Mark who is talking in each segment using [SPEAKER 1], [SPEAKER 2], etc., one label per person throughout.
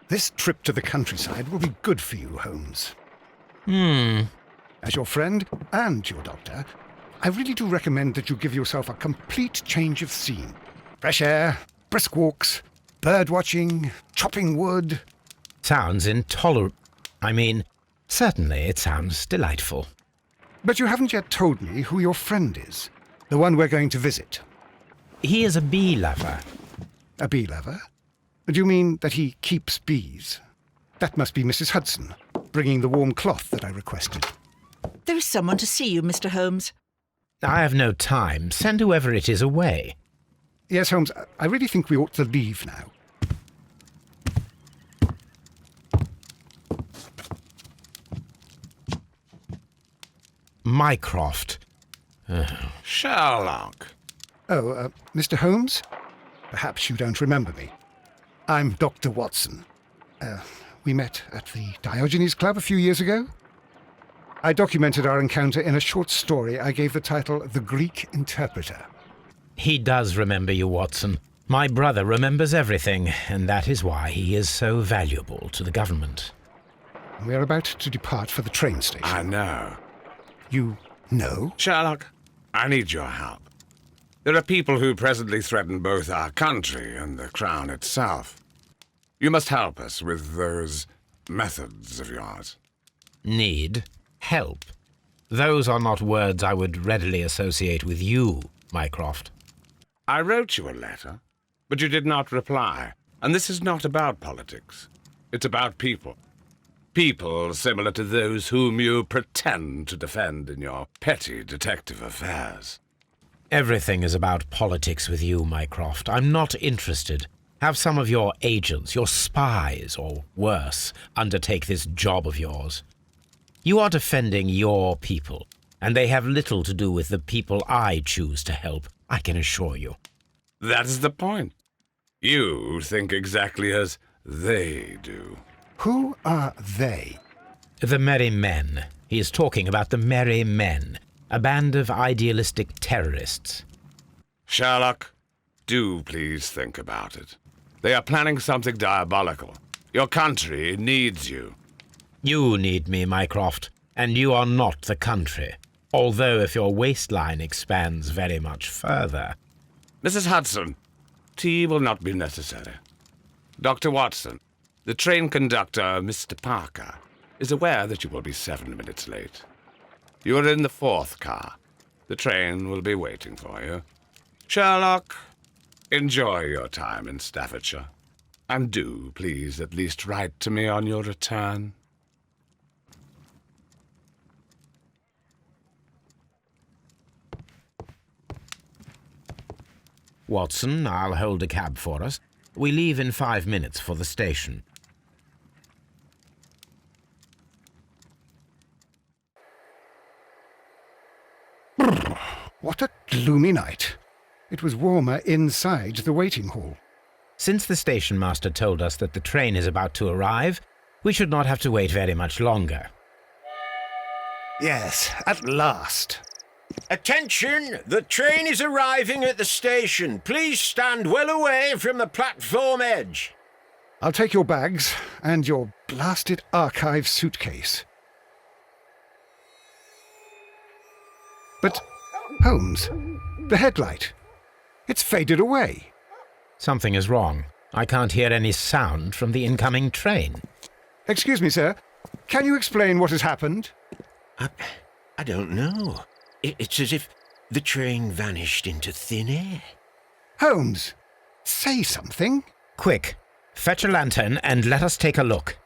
[SPEAKER 1] This trip to the countryside will be good for you, Holmes.
[SPEAKER 2] Hmm.
[SPEAKER 1] As your friend and your doctor, I really do recommend that you give yourself a complete change of scene. Fresh air, brisk walks, bird watching, chopping wood.
[SPEAKER 2] Sounds intolerable. Certainly it sounds delightful.
[SPEAKER 1] But you haven't yet told me who your friend is, the one we're going to visit.
[SPEAKER 2] He is a bee lover.
[SPEAKER 1] A bee lover? Do you mean that he keeps bees? That must be Mrs. Hudson, bringing the warm cloth that I requested.
[SPEAKER 3] There is someone to see you, Mr. Holmes.
[SPEAKER 2] I have no time. Send whoever it is away.
[SPEAKER 1] Yes, Holmes, I really think we ought to leave now.
[SPEAKER 2] Mycroft.
[SPEAKER 4] Sherlock.
[SPEAKER 1] Oh, Mr. Holmes? Perhaps you don't remember me. I'm Dr. Watson. We met at the Diogenes Club a few years ago. I documented our encounter in a short story I gave the title The Greek Interpreter.
[SPEAKER 2] He does remember you, Watson. My brother remembers everything, and that is why he is so valuable to the government.
[SPEAKER 1] We are about to depart for the train station.
[SPEAKER 4] I know.
[SPEAKER 1] You know?
[SPEAKER 4] Sherlock, I need your help. There are people who presently threaten both our country and the Crown itself. You must help us with those methods of yours.
[SPEAKER 2] Need? Help? Those are not words I would readily associate with you, Mycroft.
[SPEAKER 4] I wrote you a letter, but you did not reply. And this is not about politics. It's about people. People similar to those whom you pretend to defend in your petty detective affairs.
[SPEAKER 2] Everything is about politics with you, Mycroft. I'm not interested. Have some of your agents, your spies, or worse, undertake this job of yours. You are defending your people, and they have little to do with the people I choose to help, I can assure you.
[SPEAKER 4] That is the point. You think exactly as they do.
[SPEAKER 1] Who are they?
[SPEAKER 2] The Merry Men. He is talking about the Merry Men, a band of idealistic terrorists.
[SPEAKER 4] Sherlock, do please think about it. They are planning something diabolical. Your country needs you.
[SPEAKER 2] You need me, Mycroft, and you are not the country, although if your waistline expands very much further.
[SPEAKER 4] Mrs. Hudson, tea will not be necessary. Dr. Watson, the train conductor, Mr. Parker, is aware that you will be 7 minutes late. You are in the 4th car. The train will be waiting for you. Sherlock, enjoy your time in Staffordshire. And do, please, at least write to me on your return.
[SPEAKER 2] Watson, I'll hold a cab for us. We leave in 5 minutes for the station.
[SPEAKER 1] What a gloomy night. It was warmer inside the waiting hall.
[SPEAKER 2] Since the station master told us that the train is about to arrive, we should not have to wait very much longer.
[SPEAKER 1] Yes, at last.
[SPEAKER 5] Attention! The train is arriving at the station. Please stand well away from the platform edge.
[SPEAKER 1] I'll take your bags and your blasted archive suitcase. But, Holmes, the headlight. It's faded away.
[SPEAKER 2] Something is wrong. I can't hear any sound from the incoming train.
[SPEAKER 1] Excuse me, sir. Can you explain what has happened?
[SPEAKER 5] I don't know. It's as if the train vanished into thin air.
[SPEAKER 1] Holmes, say something.
[SPEAKER 2] Quick, fetch a lantern and let us take a look.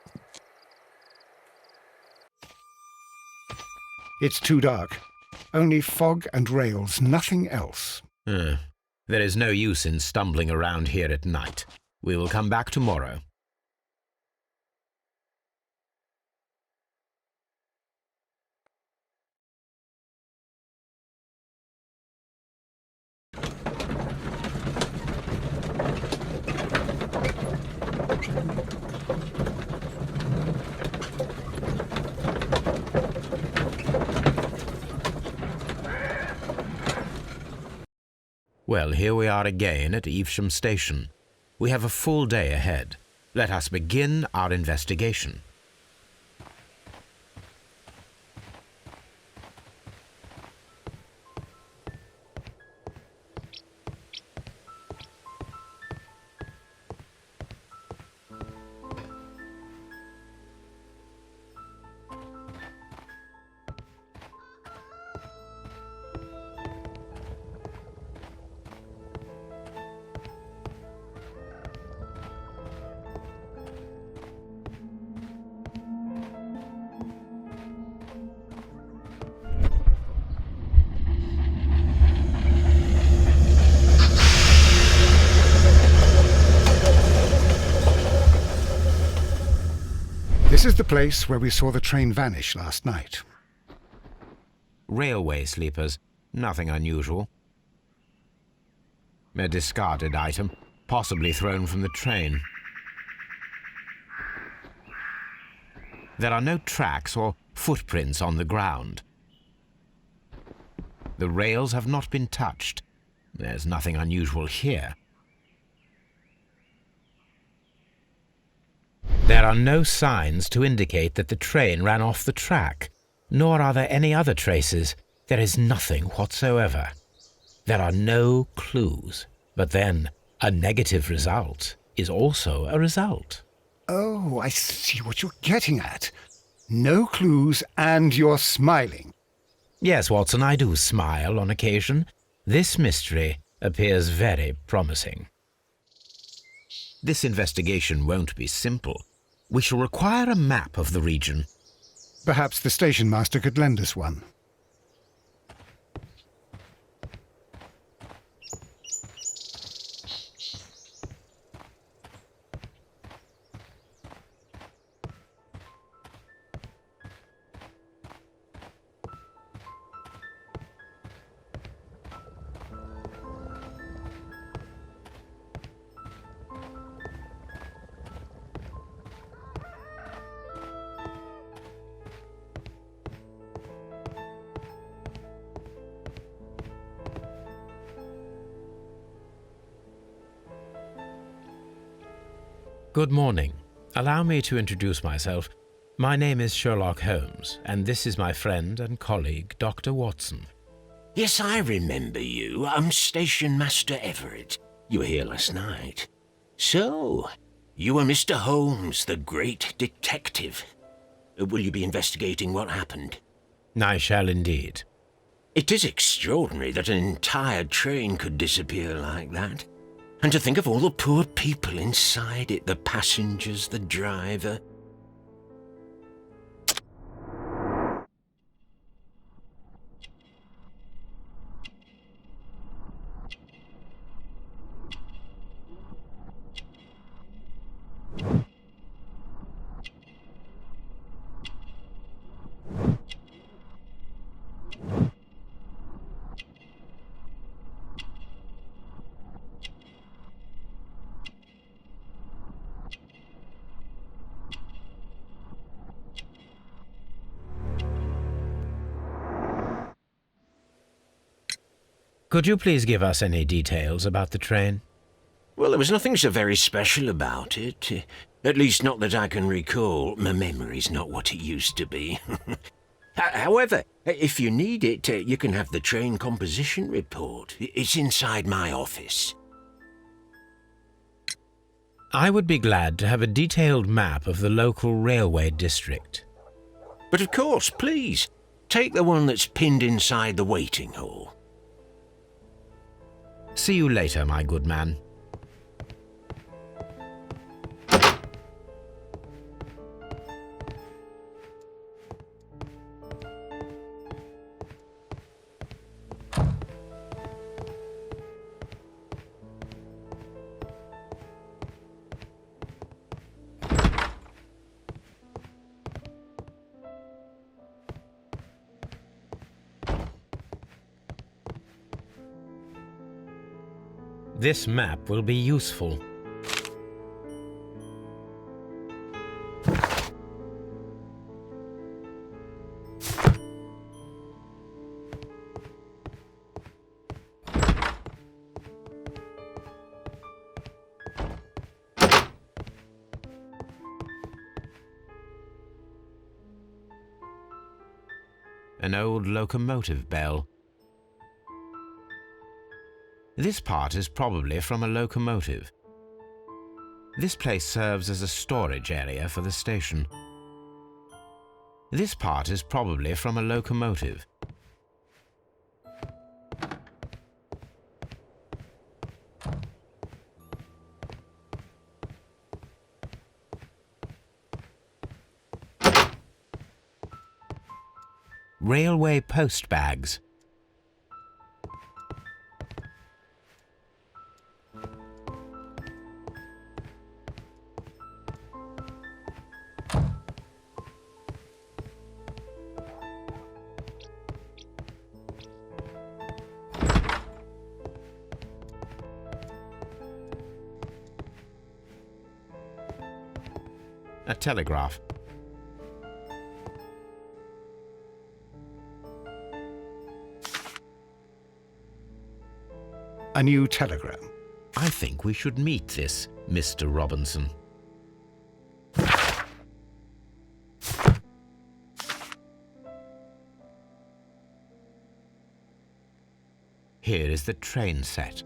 [SPEAKER 1] It's too dark. Only fog and rails, nothing else.
[SPEAKER 2] There is no use in stumbling around here at night. We will come back tomorrow. Well, here we are again at Evesham Station. We have a full day ahead. Let us begin our investigation.
[SPEAKER 1] This is the place where we saw the train vanish last night.
[SPEAKER 2] Railway sleepers. Nothing unusual. A discarded item, possibly thrown from the train. There are no tracks or footprints on the ground. The rails have not been touched. There's nothing unusual here. There are no signs to indicate that the train ran off the track, nor are there any other traces. There is nothing whatsoever. There are no clues. But then, a negative result is also a result.
[SPEAKER 1] Oh, I see what you're getting at. No clues and you're smiling.
[SPEAKER 2] Yes, Watson, I do smile on occasion. This mystery appears very promising. This investigation won't be simple. We shall require a map of the region.
[SPEAKER 1] Perhaps the station master could lend us one.
[SPEAKER 2] Good morning. Allow me to introduce myself. My name is Sherlock Holmes, and this is my friend and colleague, Dr. Watson.
[SPEAKER 5] Yes, I remember you. I'm Station Master Everett. You were here last night. So, you are Mr. Holmes, the great detective. Will you be investigating what happened?
[SPEAKER 2] I shall indeed.
[SPEAKER 5] It is extraordinary that an entire train could disappear like that. And to think of all the poor people inside it, the passengers, the driver.
[SPEAKER 2] Could you please give us any details about the train?
[SPEAKER 5] Well, there was nothing so very special about it. At least not that I can recall. My memory's not what it used to be. However, if you need it, you can have the train composition report. It's inside my office.
[SPEAKER 2] I would be glad to have a detailed map of the local railway district.
[SPEAKER 5] But of course, please, take the one that's pinned inside the waiting hall.
[SPEAKER 2] See you later, my good man. This map will be useful. An old locomotive bell. This part is probably from a locomotive. This place serves as a storage area for the station. This part is probably from a locomotive. Railway post bags. A telegraph.
[SPEAKER 1] A new telegram.
[SPEAKER 2] I think we should meet this Mr. Robinson. Here is the train set.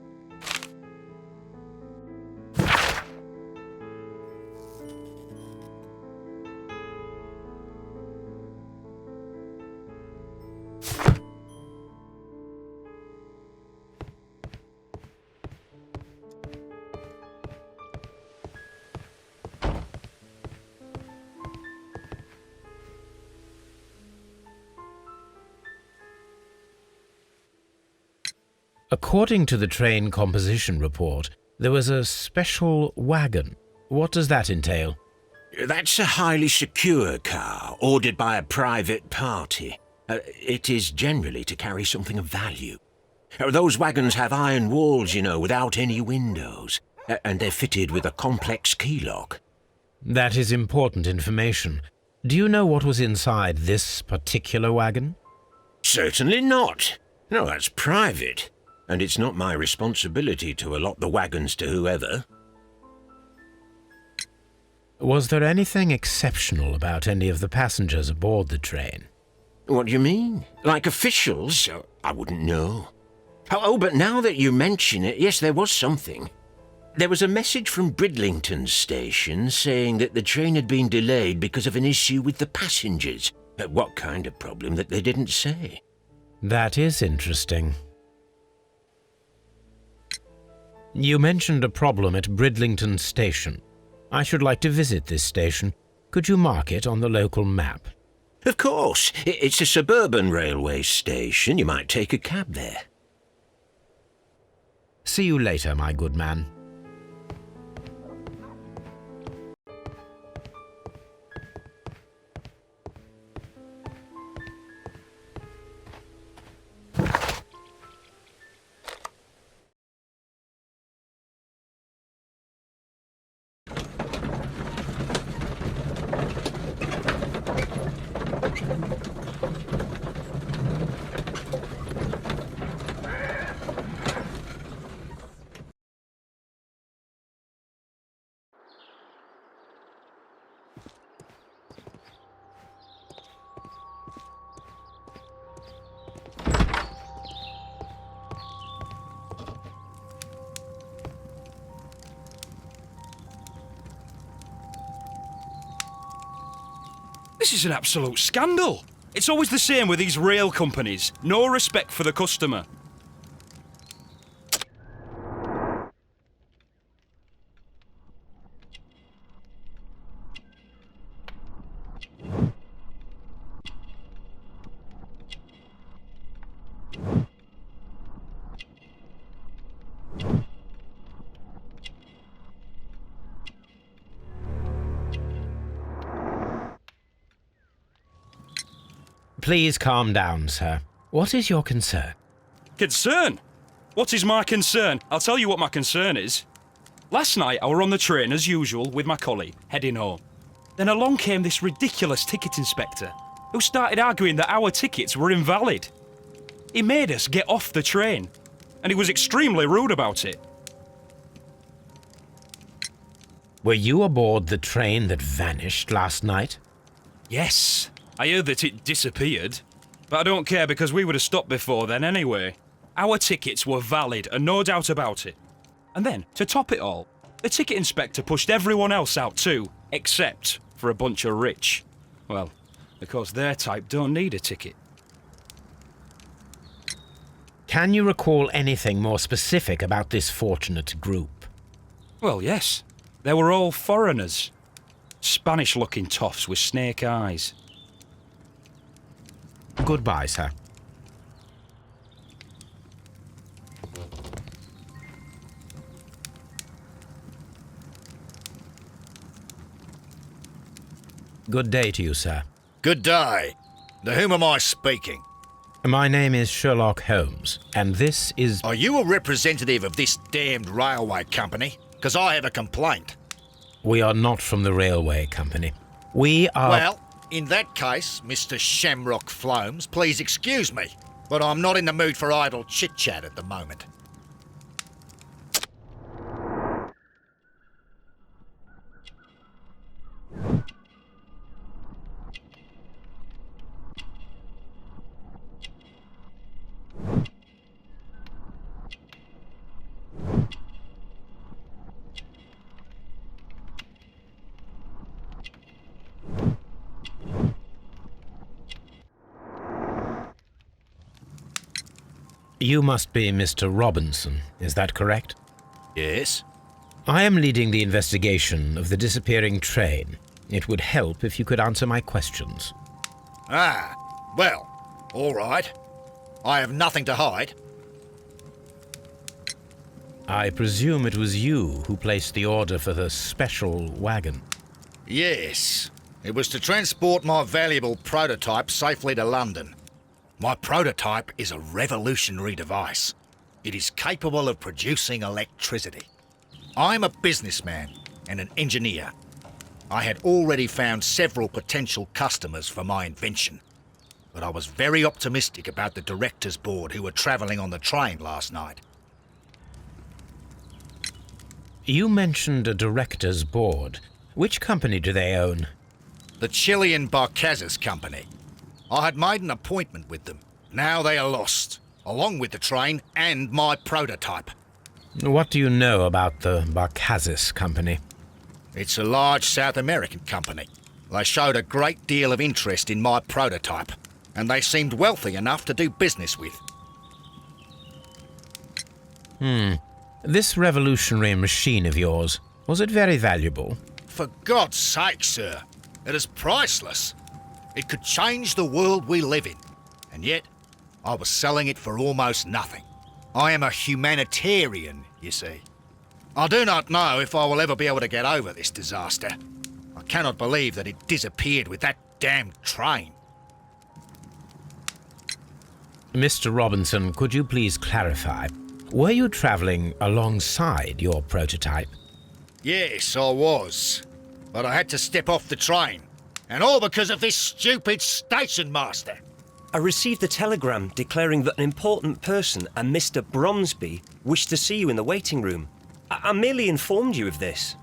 [SPEAKER 2] According to the train composition report, there was a special wagon. What does that entail?
[SPEAKER 5] That's a highly secure car, ordered by a private party. It is generally to carry something of value. Those wagons have iron walls, you know, without any windows, and they're fitted with a complex key lock.
[SPEAKER 2] That is important information. Do you know what was inside this particular wagon?
[SPEAKER 5] Certainly not. No, that's private. And it's not my responsibility to allot the wagons to whoever.
[SPEAKER 2] Was there anything exceptional about any of the passengers aboard the train?
[SPEAKER 5] What do you mean? Like officials? I wouldn't know. Oh, but now that you mention it, yes, there was something. There was a message from Bridlington station saying that the train had been delayed because of an issue with the passengers. What kind of problem that they didn't say?
[SPEAKER 2] That is interesting. You mentioned a problem at Bridlington Station. I should like to visit this station. Could you mark it on the local map?
[SPEAKER 5] Of course. It's a suburban railway station. You might take a cab there.
[SPEAKER 2] See you later, my good man.
[SPEAKER 6] This is an absolute scandal. It's always the same with these rail companies. No respect for the customer.
[SPEAKER 2] Please calm down, sir. What is your concern?
[SPEAKER 6] Concern? What is my concern? I'll tell you what my concern is. Last night I were on the train as usual with my colleague, heading home. Then along came this ridiculous ticket inspector, who started arguing that our tickets were invalid. He made us get off the train, and he was extremely rude about it.
[SPEAKER 2] Were you aboard the train that vanished last night?
[SPEAKER 6] Yes, I heard that it disappeared. But I don't care because we would have stopped before then anyway. Our tickets were valid and no doubt about it. And then, to top it all, the ticket inspector pushed everyone else out too, except for a bunch of rich. Well, because their type don't need a ticket.
[SPEAKER 2] Can you recall anything more specific about this fortunate group?
[SPEAKER 6] Well, yes. They were all foreigners. Spanish-looking toffs with snake eyes.
[SPEAKER 2] Goodbye, sir. Good day to you, sir.
[SPEAKER 7] Good day. To whom am I speaking?
[SPEAKER 2] My name is Sherlock Holmes, and this is...
[SPEAKER 7] Are you a representative of this damned railway company? Because I have a complaint.
[SPEAKER 2] We are not from the railway company. We are...
[SPEAKER 7] Well, in that case, Mr. Shamrock Flomes, please excuse me, but I'm not in the mood for idle chit-chat at the moment.
[SPEAKER 2] You must be Mr. Robinson, is that correct?
[SPEAKER 7] Yes?
[SPEAKER 2] I am leading the investigation of the disappearing train. It would help if you could answer my questions.
[SPEAKER 7] Ah, well, all right. I have nothing to hide.
[SPEAKER 2] I presume it was you who placed the order for the special wagon.
[SPEAKER 7] Yes. It was to transport my valuable prototype safely to London. My prototype is a revolutionary device. It is capable of producing electricity. I'm a businessman and an engineer. I had already found several potential customers for my invention, but I was very optimistic about the directors' board who were travelling on the train last night.
[SPEAKER 2] You mentioned a director's board. Which company do they own?
[SPEAKER 7] The Chilean Barcazes Company. I had made an appointment with them. Now they are lost, along with the train and my prototype.
[SPEAKER 2] What do you know about the Barcazes Company?
[SPEAKER 7] It's a large South American company. They showed a great deal of interest in my prototype, and they seemed wealthy enough to do business with.
[SPEAKER 2] This revolutionary machine of yours, was it very valuable?
[SPEAKER 7] For God's sake, sir, it is priceless. It could change the world we live in, and yet I was selling it for almost nothing. I am a humanitarian, you see. I do not know if I will ever be able to get over this disaster. I cannot believe that it disappeared with that damned train.
[SPEAKER 2] Mr. Robinson, could you please clarify? Were you travelling alongside your prototype?
[SPEAKER 7] Yes, I was. But I had to step off the train. And all because of this stupid station master.
[SPEAKER 8] I received a telegram declaring that an important person, a Mr. Bromsby, wished to see you in the waiting room. I merely informed you of this.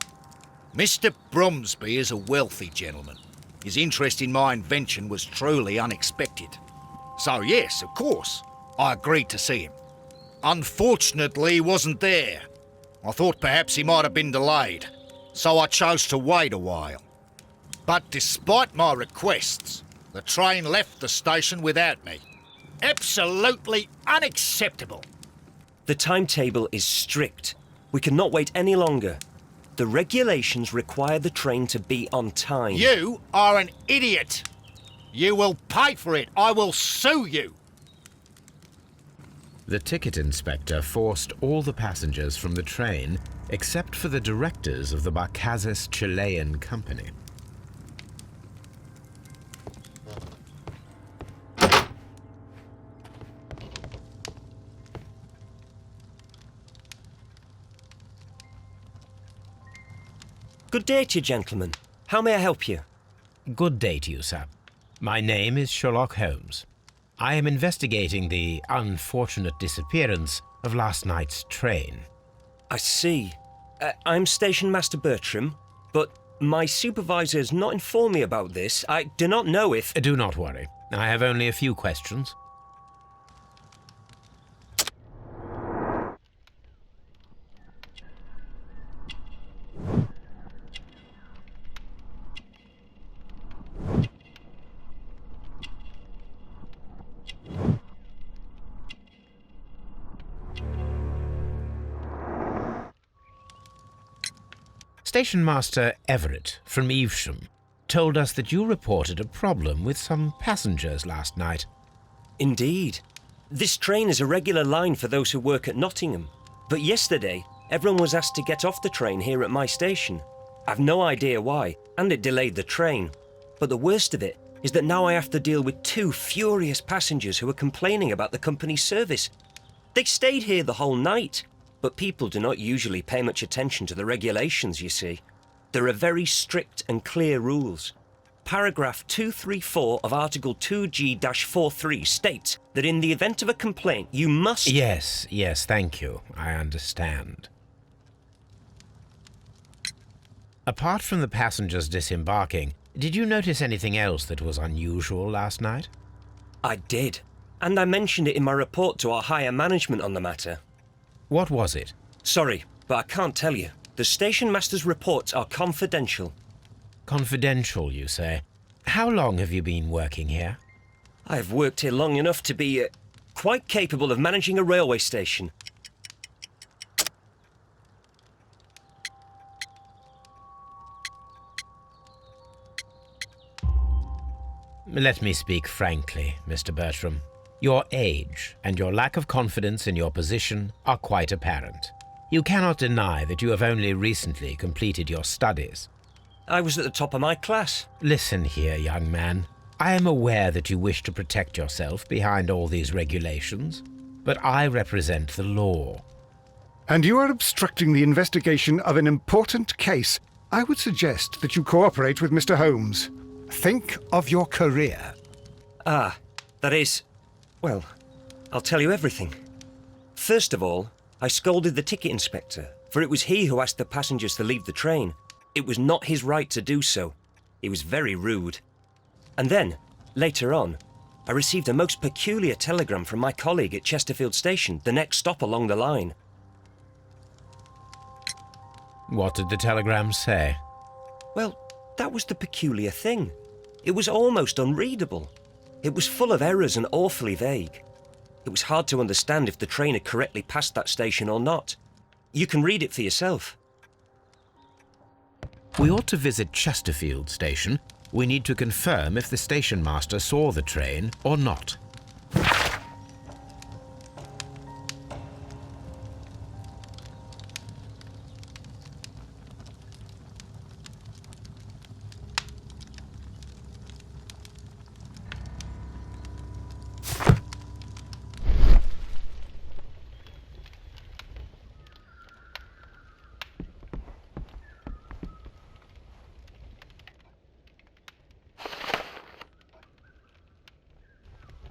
[SPEAKER 7] Mr. Bromsby is a wealthy gentleman. His interest in my invention was truly unexpected. So yes, of course, I agreed to see him. Unfortunately, he wasn't there. I thought perhaps he might have been delayed, so I chose to wait a while. But despite my requests, the train left the station without me. Absolutely unacceptable.
[SPEAKER 8] The timetable is strict. We cannot wait any longer. The regulations require the train to be on time.
[SPEAKER 7] You are an idiot. You will pay for it. I will sue you.
[SPEAKER 2] The ticket inspector forced all the passengers from the train except for the directors of the Barcazes Chilean Company.
[SPEAKER 8] Good day to you, gentlemen. How may I help you?
[SPEAKER 2] Good day to you, sir. My name is Sherlock Holmes. I am investigating the unfortunate disappearance of last night's train.
[SPEAKER 8] I see. I'm Station Master Bertram, but my supervisor has not informed me about this. I do not know if...
[SPEAKER 2] Do not worry. I have only a few questions. Station Master Everett from Evesham told us that you reported a problem with some passengers last night.
[SPEAKER 8] Indeed. This train is a regular line for those who work at Nottingham. But yesterday, everyone was asked to get off the train here at my station. I've no idea why, and it delayed the train. But the worst of it is that now I have to deal with 2 furious passengers who are complaining about the company's service. They stayed here the whole night, but people do not usually pay much attention to the regulations, you see. There are very strict and clear rules. Paragraph 234 of Article 2G-43 states that in the event of a complaint, you must...
[SPEAKER 2] Yes, thank you. I understand. Apart from the passengers disembarking, did you notice anything else that was unusual last night?
[SPEAKER 8] I did, and I mentioned it in my report to our higher management on the matter.
[SPEAKER 2] What was it?
[SPEAKER 8] Sorry, but I can't tell you. The station master's reports are confidential.
[SPEAKER 2] Confidential, you say? How long have you been working here?
[SPEAKER 8] I have worked here long enough to be quite capable of managing a railway station.
[SPEAKER 2] Let me speak frankly, Mr. Bertram. Your age and your lack of confidence in your position are quite apparent. You cannot deny that you have only recently completed your studies.
[SPEAKER 8] I was at the top of my class.
[SPEAKER 2] Listen here, young man. I am aware that you wish to protect yourself behind all these regulations, but I represent the law.
[SPEAKER 1] And you are obstructing the investigation of an important case. I would suggest that you cooperate with Mr. Holmes. Think of your career.
[SPEAKER 8] Ah, that is... Well, I'll tell you everything. First of all, I scolded the ticket inspector, for it was he who asked the passengers to leave the train. It was not his right to do so. He was very rude. And then, later on, I received a most peculiar telegram from my colleague at Chesterfield Station, the next stop along the line.
[SPEAKER 2] What did the telegram say?
[SPEAKER 8] Well, that was the peculiar thing. It was almost unreadable. It was full of errors and awfully vague. It was hard to understand if the train had correctly passed that station or not. You can read it for yourself.
[SPEAKER 2] We ought to visit Chesterfield Station. We need to confirm if the station master saw the train or not.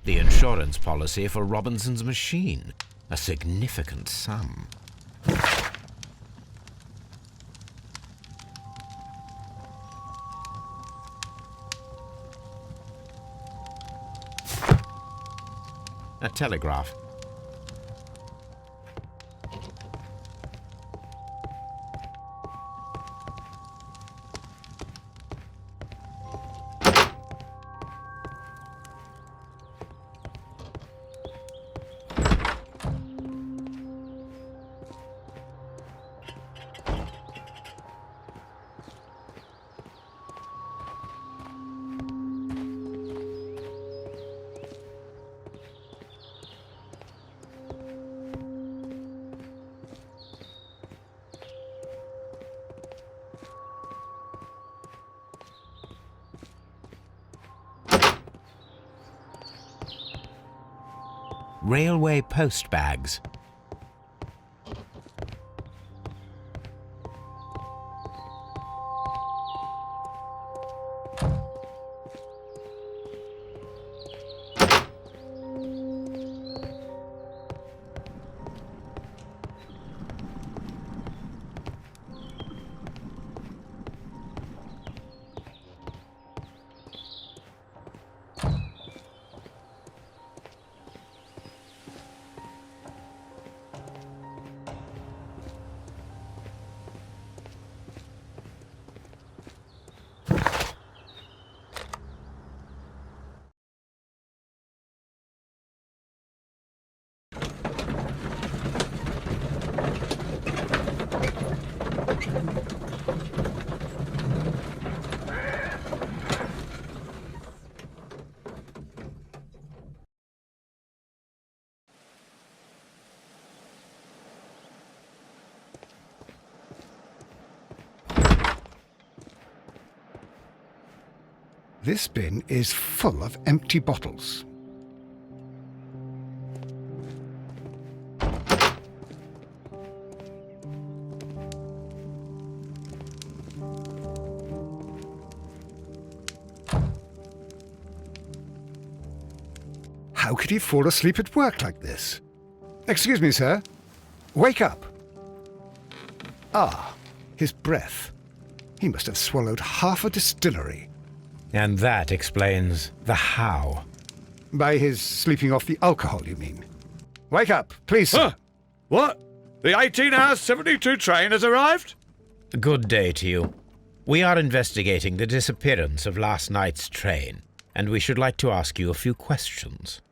[SPEAKER 2] The insurance policy for Robinson's machine. A significant sum. A telegraph. Railway post bags.
[SPEAKER 1] This bin is full of empty bottles. How could he fall asleep at work like this? Excuse me, sir. Wake up. Ah, his breath. He must have swallowed half a distillery.
[SPEAKER 2] And that explains the how.
[SPEAKER 1] By his sleeping off the alcohol, you mean? Wake up, please, sir.
[SPEAKER 4] Huh? What? The 18-hour 72 train has arrived?
[SPEAKER 2] Good day to you. We are investigating the disappearance of last night's train, and we should like to ask you a few questions.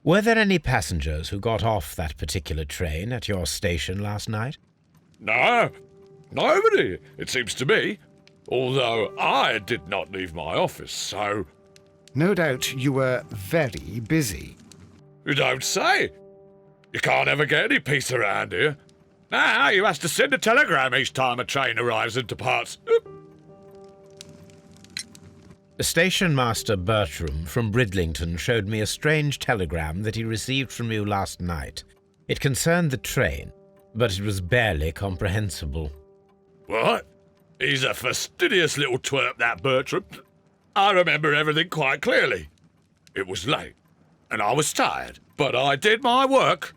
[SPEAKER 2] Were there any passengers who got off that particular train at your station last night?
[SPEAKER 9] No, nobody, it seems to me. Although I did not leave my office, so...
[SPEAKER 1] No doubt you were very busy.
[SPEAKER 9] You don't say. You can't ever get any peace around here. Now you have to send a telegram each time a train arrives and departs.
[SPEAKER 2] Station Master Bertram from Bridlington showed me a strange telegram that he received from you last night. It concerned the train, but it was barely comprehensible.
[SPEAKER 9] What? He's a fastidious little twerp, that Bertram. I remember everything quite clearly. It was late, and I was tired, but I did my work.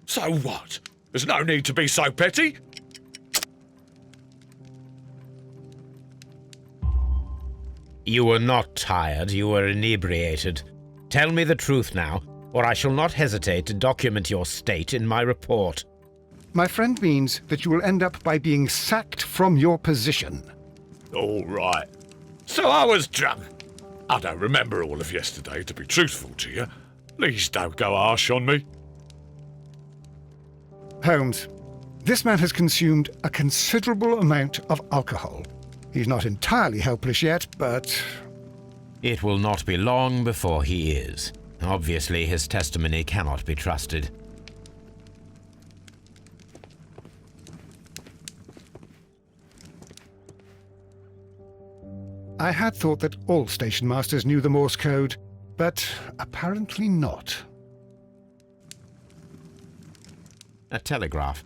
[SPEAKER 9] So what? There's no need to be so petty.
[SPEAKER 2] You were not tired, you were inebriated. Tell me the truth now, or I shall not hesitate to document your state in my report.
[SPEAKER 1] My friend means that you will end up by being sacked from your position.
[SPEAKER 9] All right. So I was drunk. I don't remember all of yesterday, to be truthful to you. Please don't go harsh on me.
[SPEAKER 1] Holmes, this man has consumed a considerable amount of alcohol. He's not entirely helpless yet, but...
[SPEAKER 2] It will not be long before he is. Obviously, his testimony cannot be trusted.
[SPEAKER 1] I had thought that all station masters knew the Morse code, but apparently not.
[SPEAKER 2] A telegraph.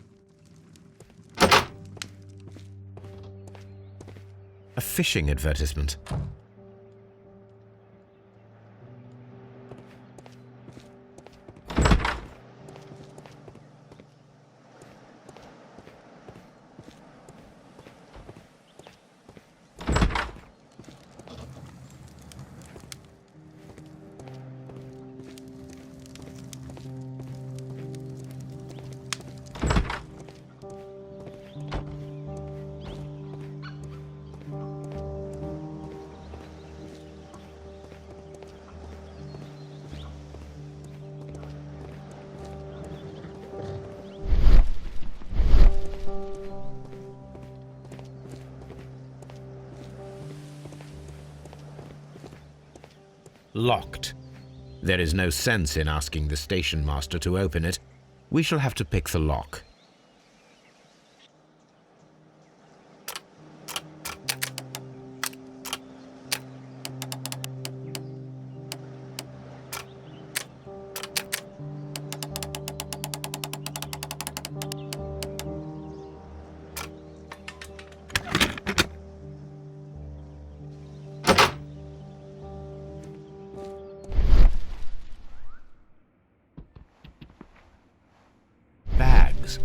[SPEAKER 2] A fishing advertisement. Locked. There is no sense in asking the station master to open it. We shall have to pick the lock.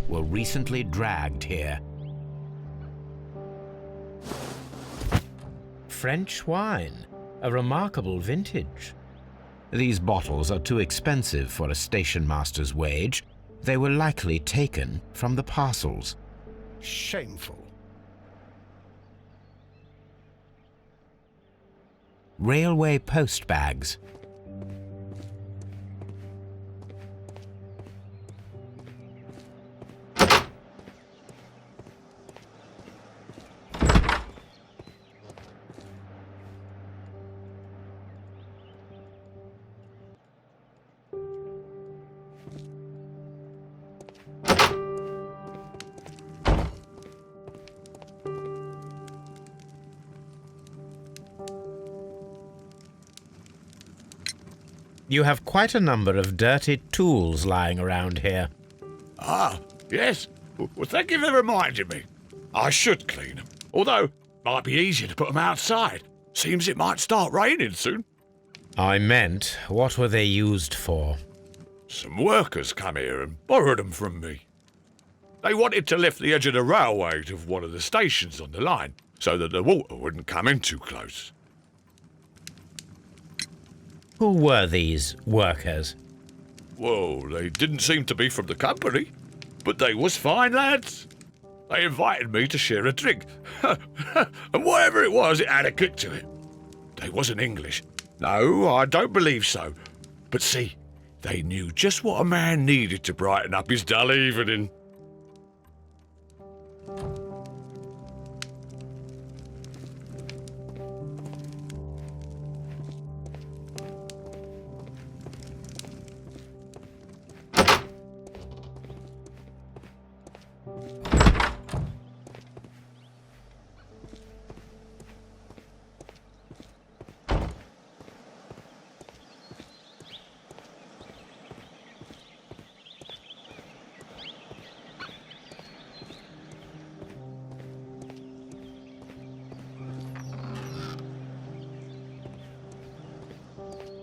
[SPEAKER 2] Were recently dragged here. French wine, a remarkable vintage. These bottles are too expensive for a station master's wage. They were likely taken from the parcels.
[SPEAKER 1] Shameful.
[SPEAKER 2] Railway post bags. You have quite a number of dirty tools lying around here.
[SPEAKER 9] Ah, yes. Well, thank you for reminding me. I should clean them. Although, might be easier to put them outside. Seems it might start raining soon.
[SPEAKER 2] I meant, what were they used for?
[SPEAKER 9] Some workers come here and borrowed them from me. They wanted to lift the edge of the railway to one of the stations on the line, so that the water wouldn't come in too close.
[SPEAKER 2] Who were these workers?
[SPEAKER 9] Well, they didn't seem to be from the company, but they was fine lads. They invited me to share a drink, and whatever it was, it had a kick to it. They wasn't English. No, I don't believe so. But see, they knew just what a man needed to brighten up his dull evening.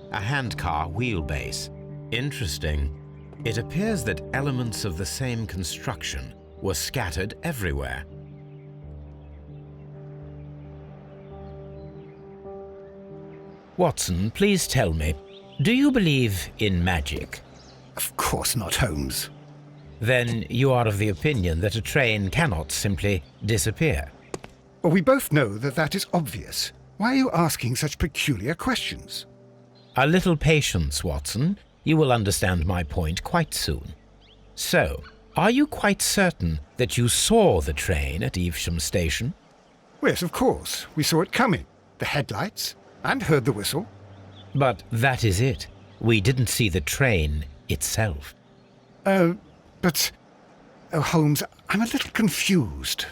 [SPEAKER 2] A handcar wheelbase. Interesting. It appears that elements of the same construction were scattered everywhere. Watson, please tell me, do you believe in magic?
[SPEAKER 1] Of course not, Holmes.
[SPEAKER 2] Then you are of the opinion that a train cannot simply disappear.
[SPEAKER 1] Well, we both know that that is obvious. Why are you asking such peculiar questions?
[SPEAKER 2] A little patience, Watson. You will understand my point quite soon. So, are you quite certain that you saw the train at Evesham Station?
[SPEAKER 1] Yes, of course. We saw it coming. The headlights, and heard the whistle.
[SPEAKER 2] But that is it. We didn't see the train itself.
[SPEAKER 1] But... Oh, Holmes, I'm a little confused.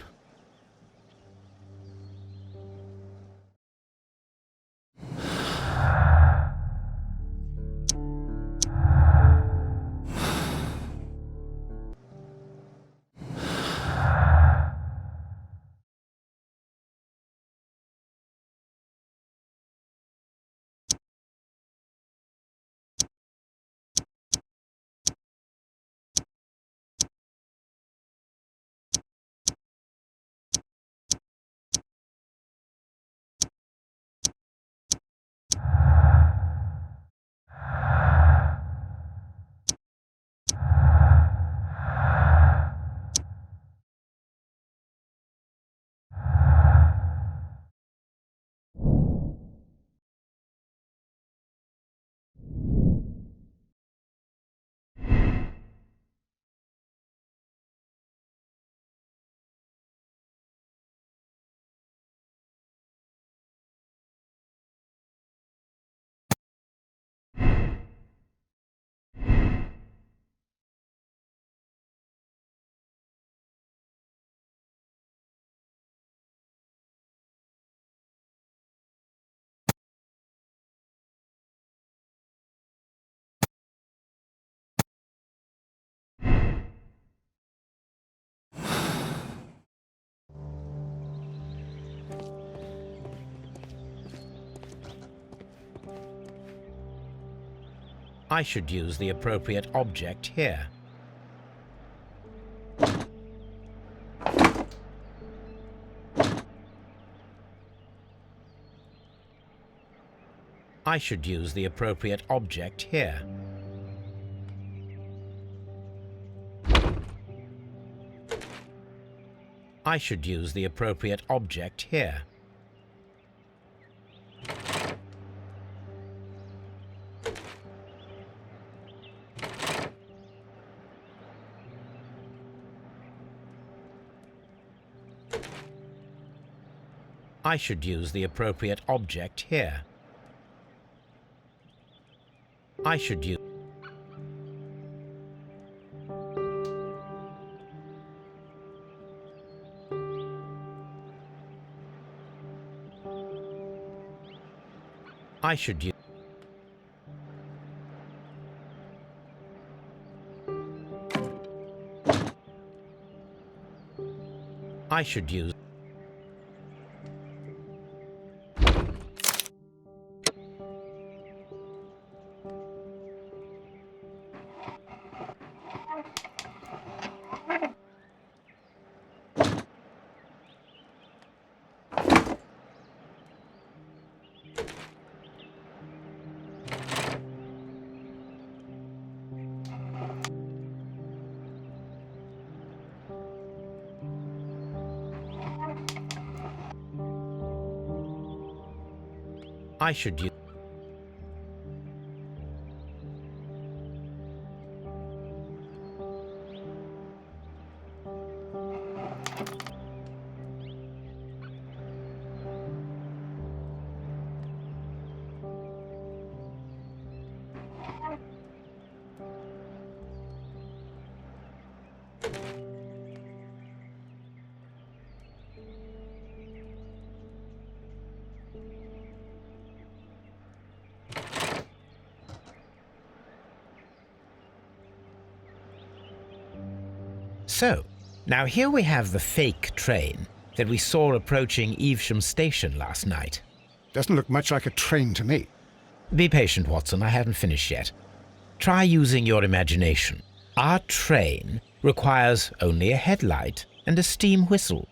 [SPEAKER 2] I should use the appropriate object here. I should use the appropriate object here. I should use the appropriate object here. I should use the appropriate object here. I should use... I should use... I should use... I should use... So, now here we have the fake train that we saw approaching Evesham Station last night.
[SPEAKER 1] Doesn't look much like a train to me.
[SPEAKER 2] Be patient, Watson, I haven't finished yet. Try using your imagination. Our train requires only a headlight and a steam whistle.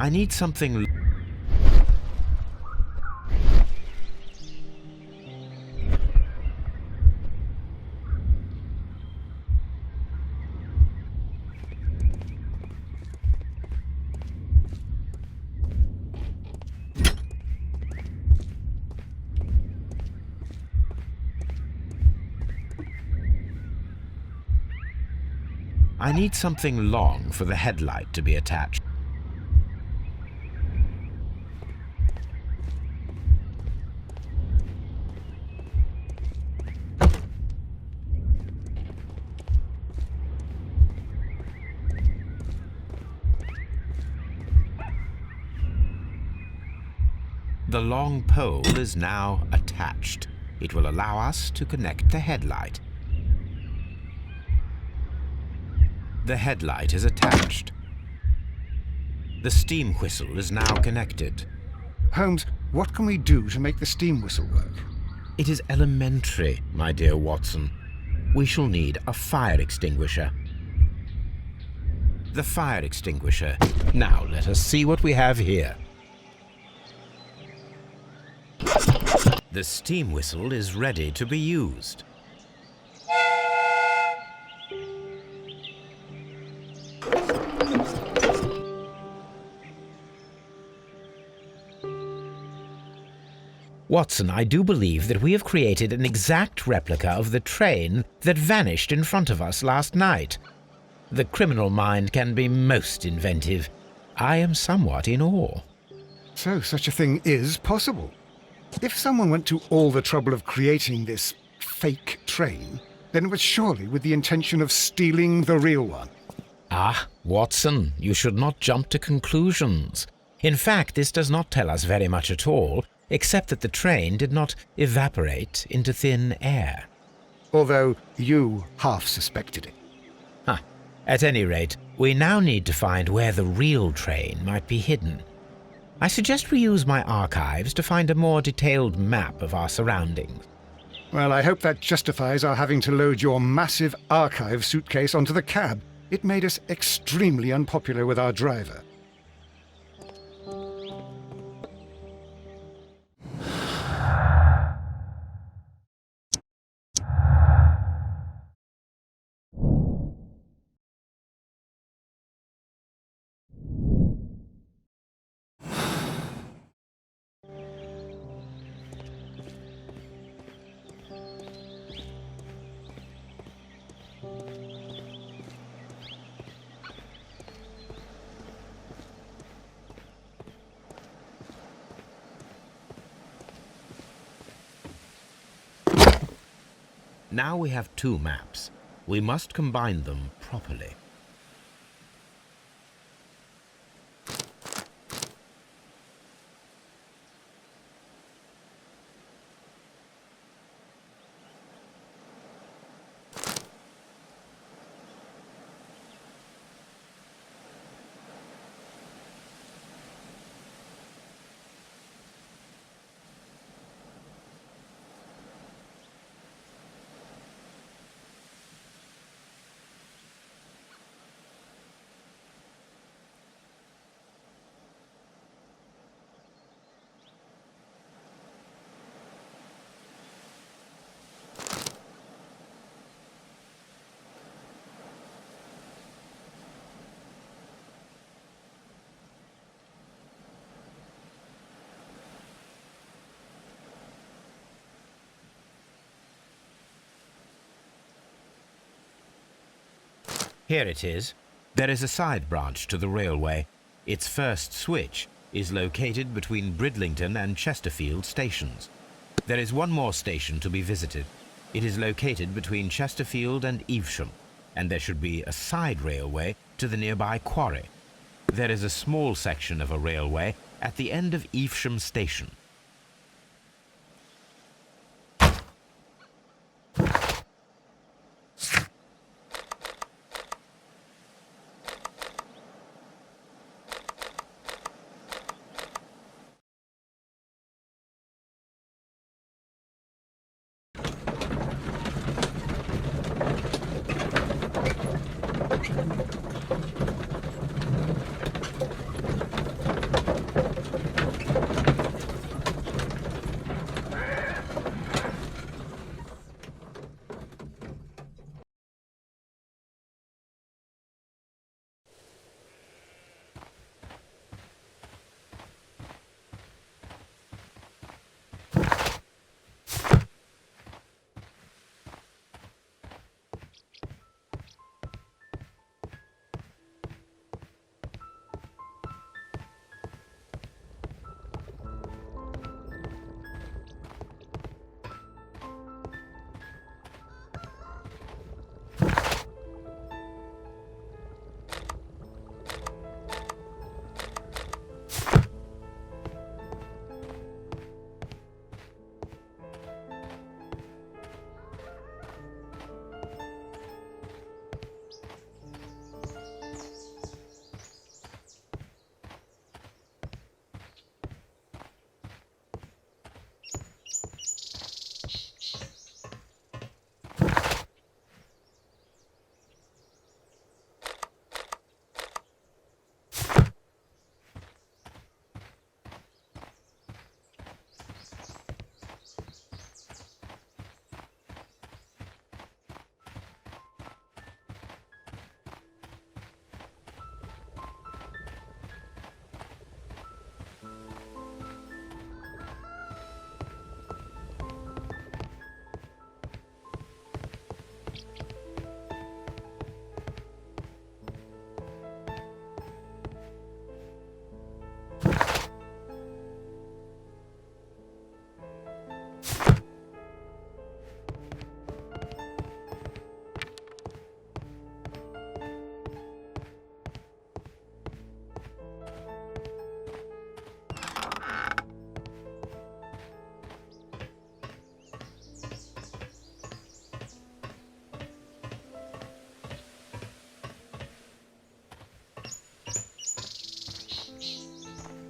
[SPEAKER 2] I need something... I need something long for the headlight to be attached. The long pole is now attached. It will allow us to connect the headlight. The headlight is attached. The steam whistle is now connected.
[SPEAKER 1] Holmes, what can we do to make the steam whistle work?
[SPEAKER 2] It is elementary, my dear Watson. We shall need a fire extinguisher. The fire extinguisher. Now let us see what we have here. The steam whistle is ready to be used. Watson, I do believe that we have created an exact replica of the train that vanished in front of us last night. The criminal mind can be most inventive. I am somewhat in awe.
[SPEAKER 1] So such a thing is possible. If someone went to all the trouble of creating this fake train, then it was surely with the intention of stealing the real one.
[SPEAKER 2] Ah, Watson, you should not jump to conclusions. In fact, this does not tell us very much at all, except that the train did not evaporate into thin air.
[SPEAKER 1] Although you half suspected it.
[SPEAKER 2] At any rate, we now need to find where the real train might be hidden. I suggest we use my archives to find a more detailed map of our surroundings.
[SPEAKER 1] Well, I hope that justifies our having to load your massive archive suitcase onto the cab. It made us extremely unpopular with our driver.
[SPEAKER 2] Now we have two maps. We must combine them properly. Here it is. There is a side branch to the railway. Its first switch is located between Bridlington and Chesterfield stations. There is one more station to be visited. It is located between Chesterfield and Evesham, and there should be a side railway to the nearby quarry. There is a small section of a railway at the end of Evesham station.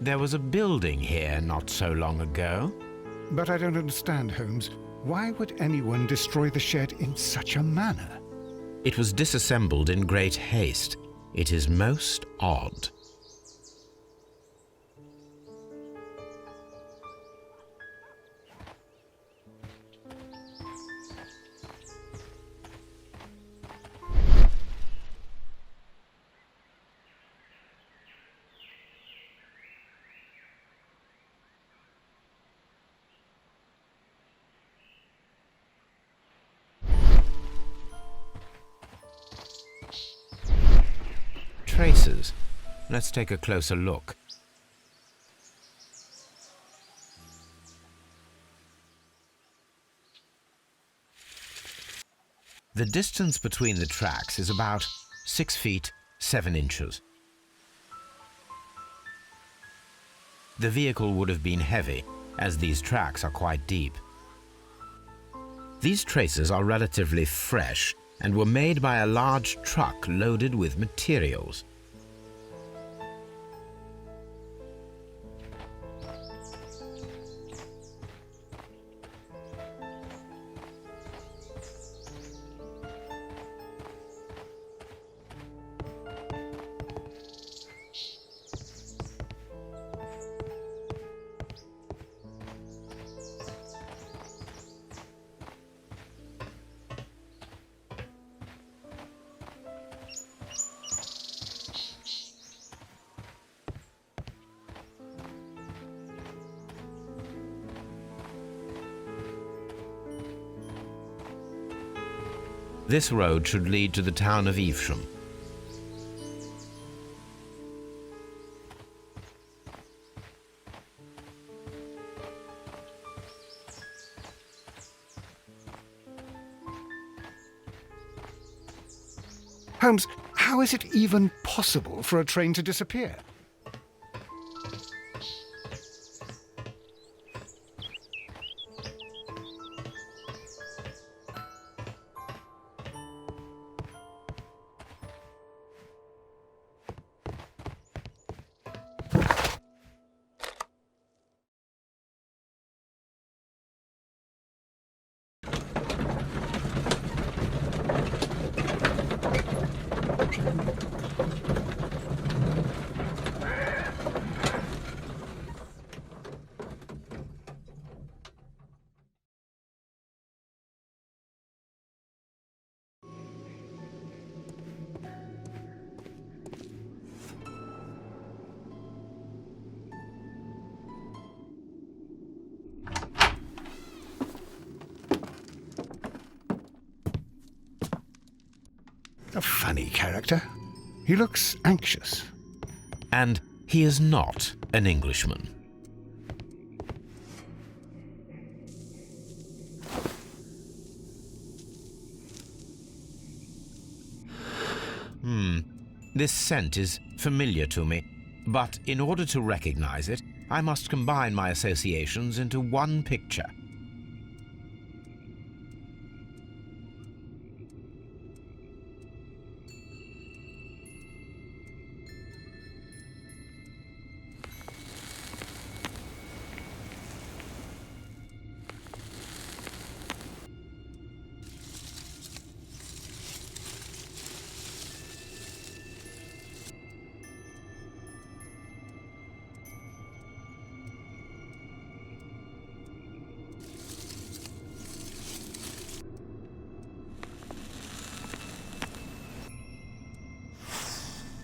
[SPEAKER 2] There was a building here not so long ago.
[SPEAKER 1] But I don't understand, Holmes. Why would anyone destroy the shed in such a manner?
[SPEAKER 2] It was disassembled in great haste. It is most odd. Traces. Let's take a closer look. The distance between the tracks is about 6 feet 7 inches. The vehicle would have been heavy, as these tracks are quite deep. These traces are relatively fresh and were made by a large truck loaded with materials. This road should lead to the town of Evesham.
[SPEAKER 1] Holmes, how is it even possible for a train to disappear? A funny character. He looks anxious.
[SPEAKER 2] And he is not an Englishman. This scent is familiar to me, but in order to recognize it, I must combine my associations into one picture.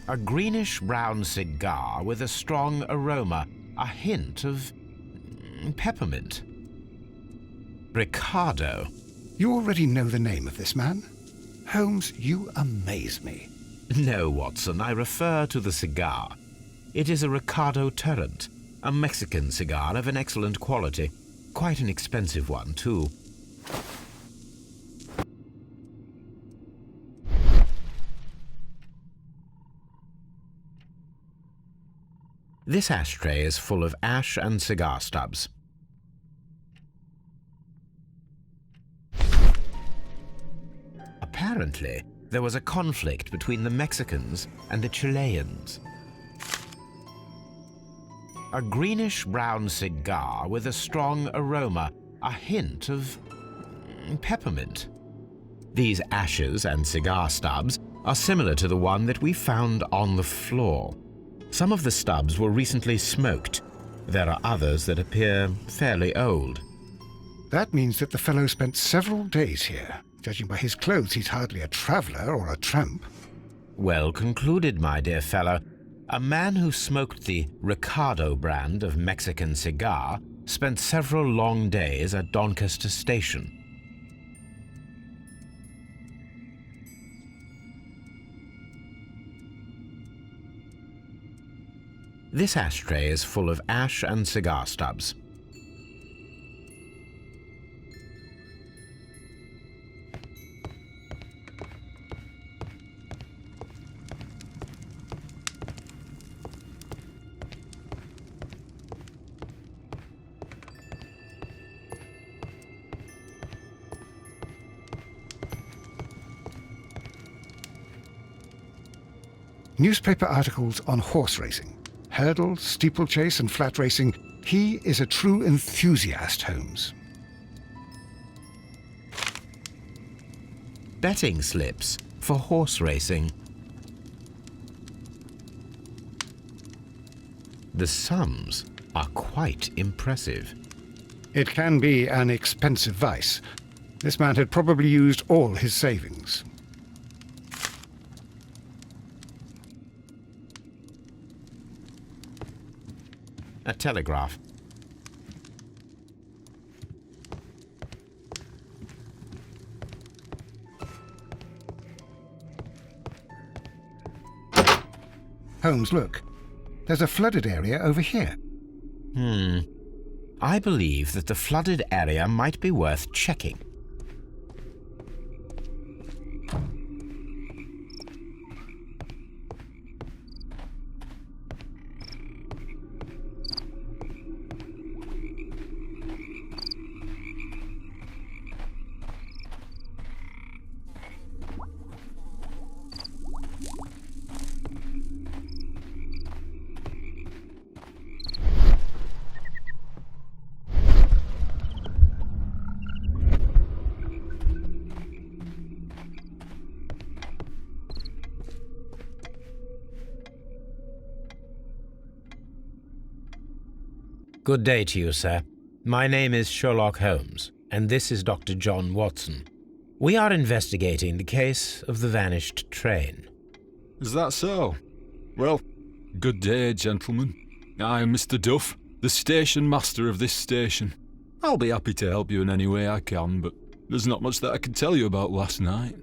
[SPEAKER 2] A greenish-brown cigar with a strong aroma, a hint of peppermint. Ricardo.
[SPEAKER 1] You already know the name of this man? Holmes, you amaze me.
[SPEAKER 2] No, Watson, I refer to the cigar. It is a Ricardo Turrent, a Mexican cigar of an excellent quality. Quite an expensive one, too. This ashtray is full of ash and cigar stubs. Apparently, there was a conflict between the Mexicans and the Chileans. A greenish-brown cigar with a strong aroma, a hint of peppermint. These ashes and cigar stubs are similar to the one that we found on the floor. Some of the stubs were recently smoked. There are others that appear fairly old.
[SPEAKER 1] That means that the fellow spent several days here. Judging by his clothes, he's hardly a traveller or a tramp.
[SPEAKER 2] Well concluded, my dear fellow. A man who smoked the Ricardo brand of Mexican cigar spent several long days at Doncaster Station. This ashtray is full of ash and cigar stubs.
[SPEAKER 1] newspaper articles on horse racing. Hurdle, steeplechase and flat racing. He is a true enthusiast, Holmes.
[SPEAKER 2] Betting slips for horse racing. The sums are quite impressive.
[SPEAKER 1] It can be an expensive vice. This man had probably used all his savings.
[SPEAKER 2] A telegraph.
[SPEAKER 1] Holmes, look. There's a flooded area over here.
[SPEAKER 2] I believe that the flooded area might be worth checking. Good day to you, sir. My name is Sherlock Holmes, and this is Dr. John Watson. We are investigating the case of the vanished train.
[SPEAKER 10] Is that so? Well, good day, gentlemen. I am Mr. Duff, the station master of this station. I'll be happy to help you in any way I can, but there's not much that I can tell you about last night.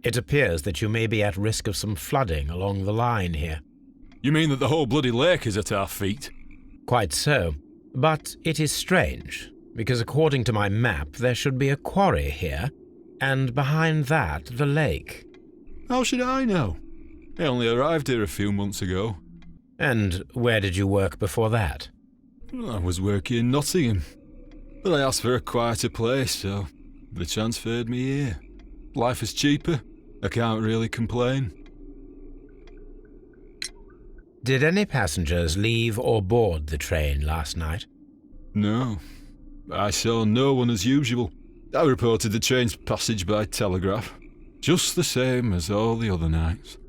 [SPEAKER 2] It appears that you may be at risk of some flooding along the line here.
[SPEAKER 10] You mean that the whole bloody lake is at our feet?
[SPEAKER 2] Quite so. But it is strange, because according to my map, there should be a quarry here, and behind that, the lake.
[SPEAKER 10] How should I know? I only arrived here a few months ago.
[SPEAKER 2] And where did you work before that?
[SPEAKER 10] I was working in Nottingham, but I asked for a quieter place, so they transferred me here. Life is cheaper. I can't really complain.
[SPEAKER 2] Did any passengers leave or board the train last night?
[SPEAKER 10] No. I saw no one as usual. I reported the train's passage by telegraph, just the same as all the other nights.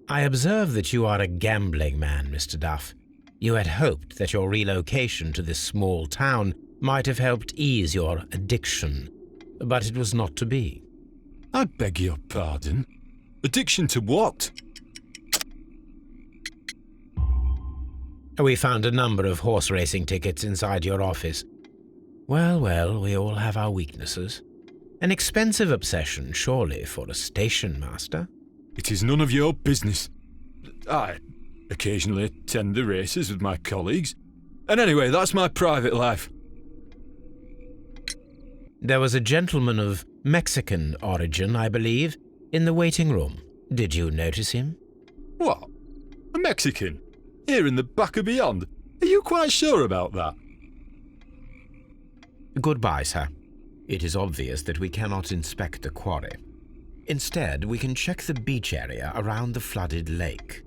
[SPEAKER 2] I observe that you are a gambling man, Mr. Duff. You had hoped that your relocation to this small town might have helped ease your addiction, but it was not to be.
[SPEAKER 10] I beg your pardon? Addiction to what?
[SPEAKER 2] We found a number of horse racing tickets inside your office. Well, we all have our weaknesses. An expensive obsession, surely, for a station master.
[SPEAKER 10] It is none of your business. I occasionally attend the races with my colleagues. And anyway, that's my private life.
[SPEAKER 2] There was a gentleman of Mexican origin, I believe, in the waiting room. Did you notice him?
[SPEAKER 10] What? A Mexican? Here in the back of beyond? Are you quite sure about that?
[SPEAKER 2] Goodbye, sir. It is obvious that we cannot inspect the quarry. Instead, we can check the beach area around the flooded lake.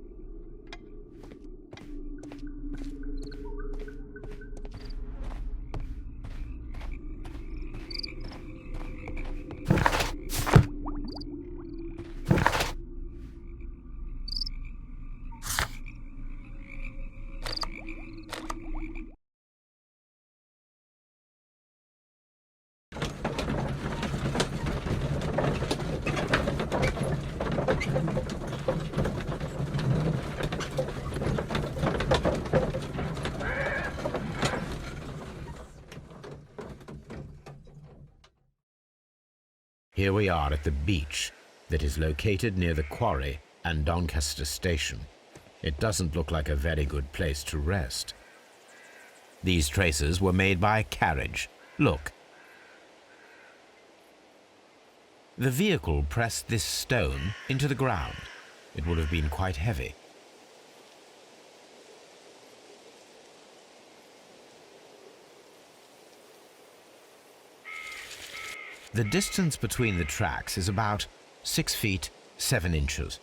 [SPEAKER 2] Here we are at the beach, that is located near the quarry and Doncaster Station. It doesn't look like a very good place to rest. These traces were made by a carriage. Look. The vehicle pressed this stone into the ground. It would have been quite heavy. The distance between the tracks is about 6 feet 7 inches.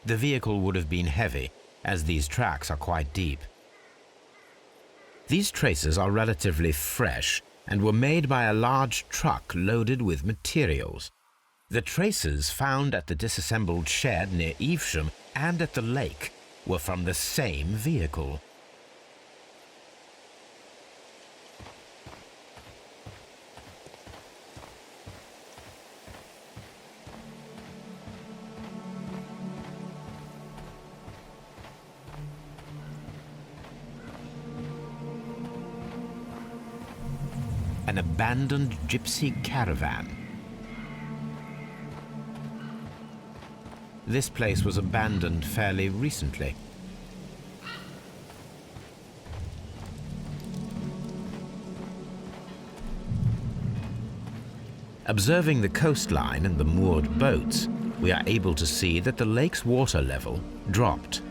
[SPEAKER 2] The vehicle would have been heavy, as these tracks are quite deep. These traces are relatively fresh and were made by a large truck loaded with materials. The traces found at the disassembled shed near Evesham and at the lake were from the same vehicle. An abandoned gypsy caravan. This place was abandoned fairly recently. Observing the coastline and the moored boats, we are able to see that the lake's water level dropped.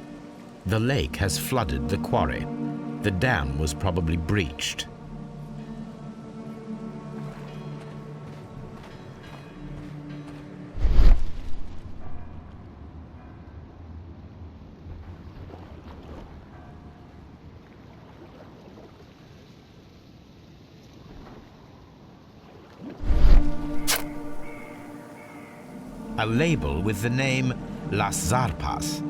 [SPEAKER 2] The lake has flooded the quarry. The dam was probably breached. A label with the name Las Zarpas.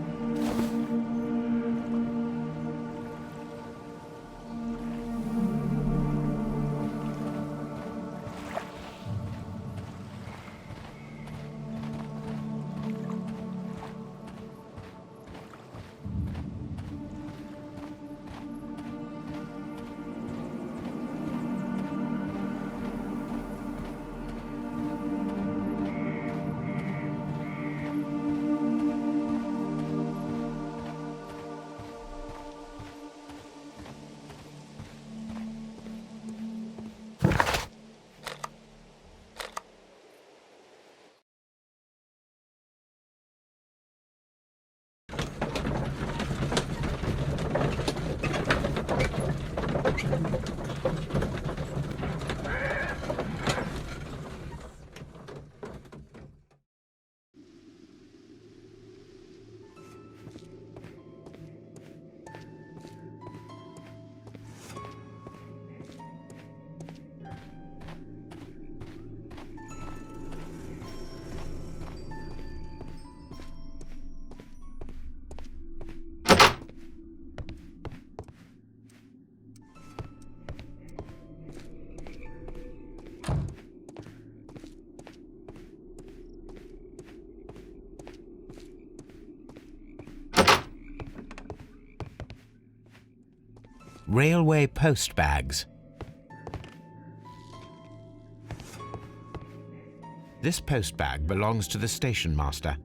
[SPEAKER 2] Railway post bags. This post bag belongs to the station master.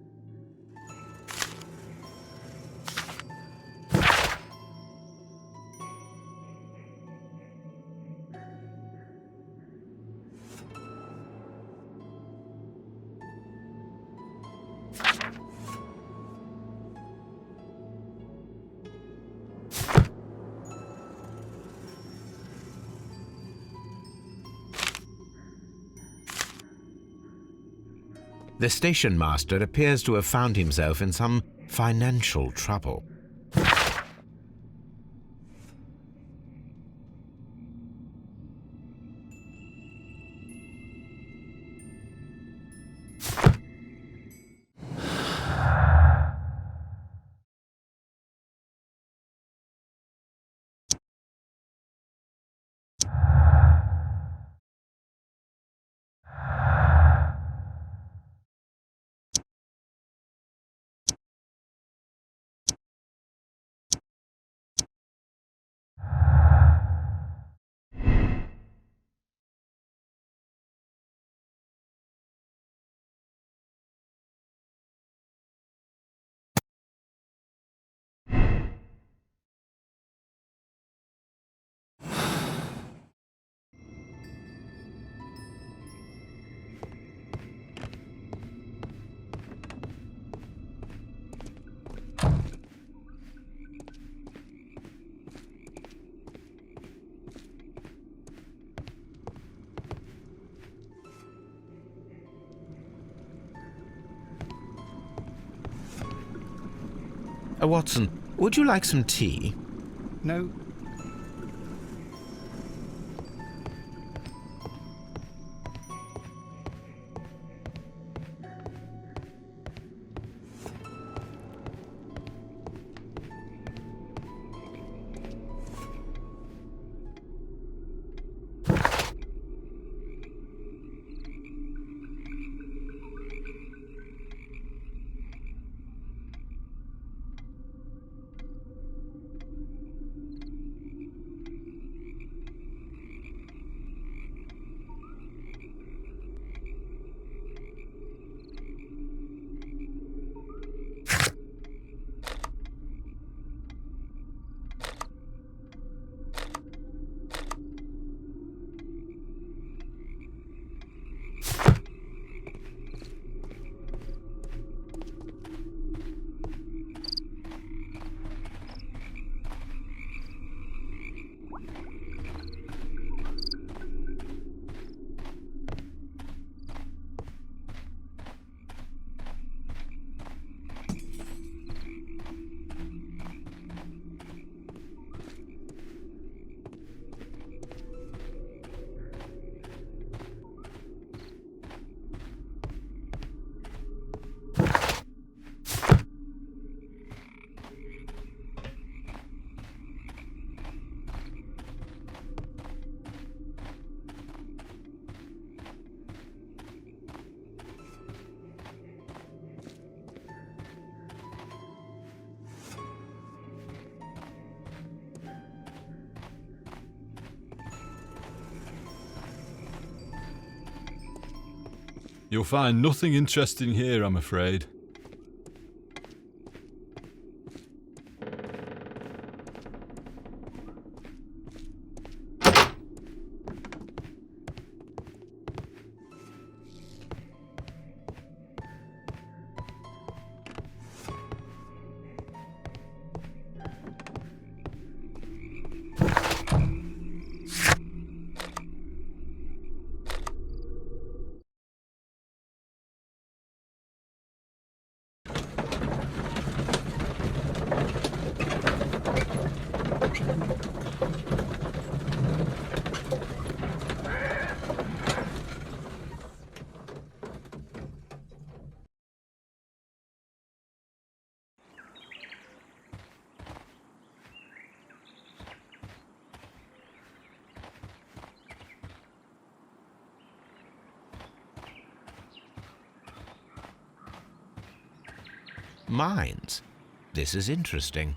[SPEAKER 2] The station master appears to have found himself in some financial trouble. Watson, would you like some tea?
[SPEAKER 1] No.
[SPEAKER 10] You'll find nothing interesting here, I'm afraid.
[SPEAKER 2] Mines. This is interesting.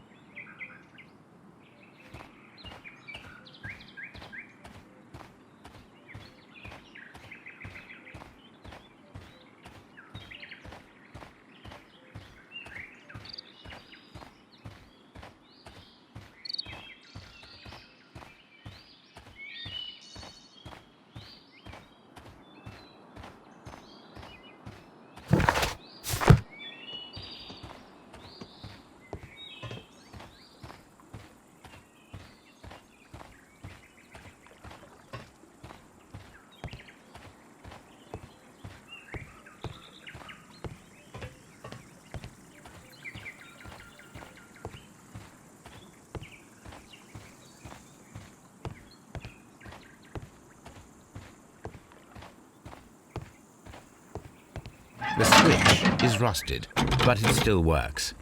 [SPEAKER 2] The switch is rusted, but it still works.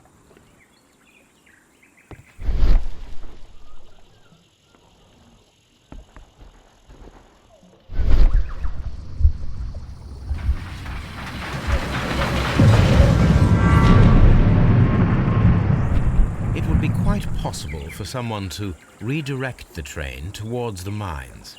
[SPEAKER 2] It would be quite possible for someone to redirect the train towards the mines.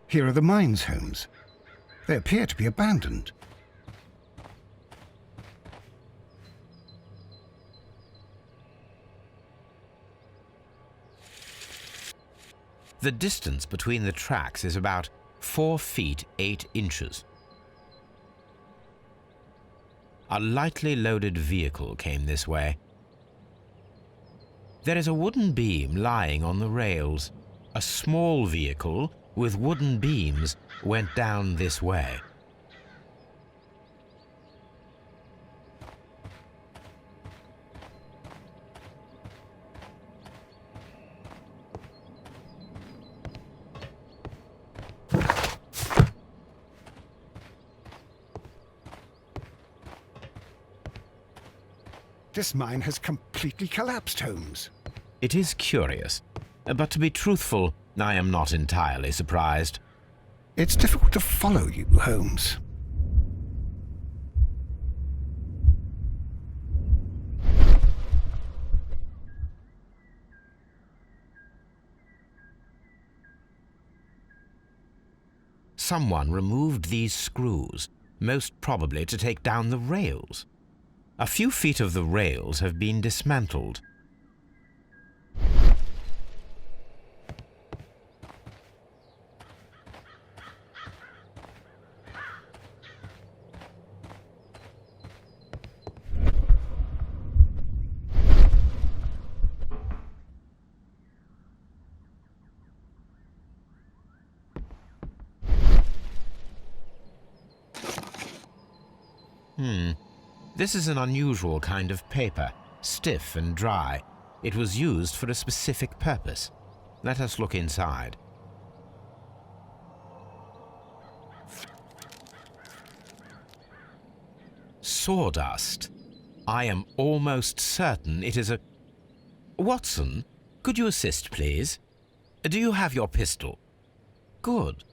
[SPEAKER 1] Here are the mines, Holmes. They appear to be abandoned.
[SPEAKER 2] The distance between the tracks is about 4 feet 8 inches. A lightly loaded vehicle came this way. There is a wooden beam lying on the rails. A small vehicle with wooden beams went down this way.
[SPEAKER 1] This mine has completely collapsed, Holmes.
[SPEAKER 2] It is curious, but to be truthful, I am not entirely surprised.
[SPEAKER 1] It's difficult to follow you, Holmes.
[SPEAKER 2] Someone removed these screws, most probably to take down the rails. A few feet of the rails have been dismantled. This is an unusual kind of paper, stiff and dry. It was used for a specific purpose. Let us look inside. Sawdust. I am almost certain it is a... Watson, could you assist, please? Do you have your pistol? Good.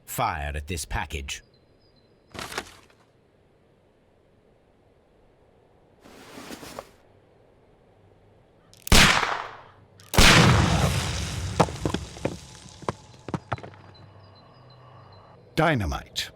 [SPEAKER 2] Fire at this package.
[SPEAKER 1] Dynamite.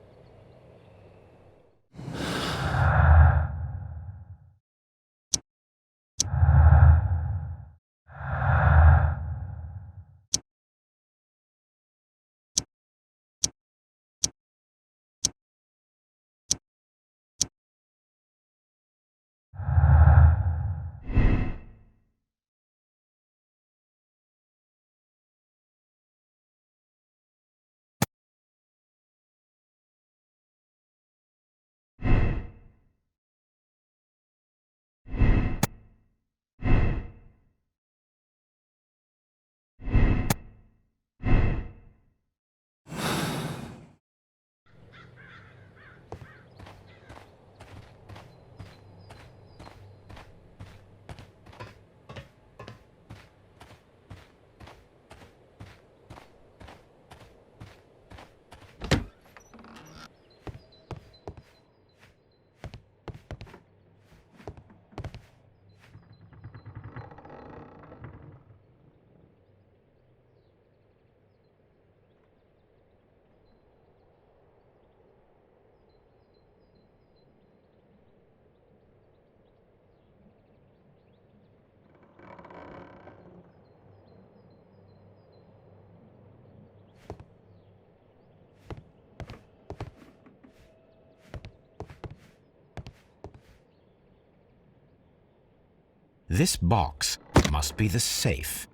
[SPEAKER 2] This box must be the safe.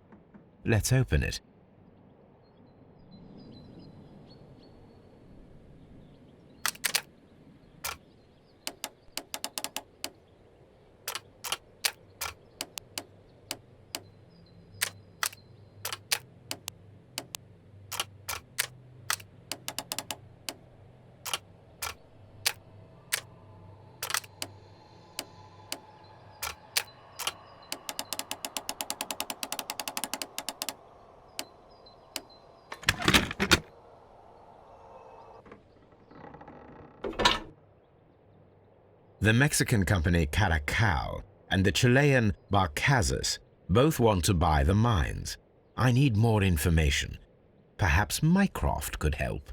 [SPEAKER 2] Let's open it. The Mexican company Caracal and the Chilean Barcazas both want to buy the mines. I need more information. Perhaps Mycroft could help.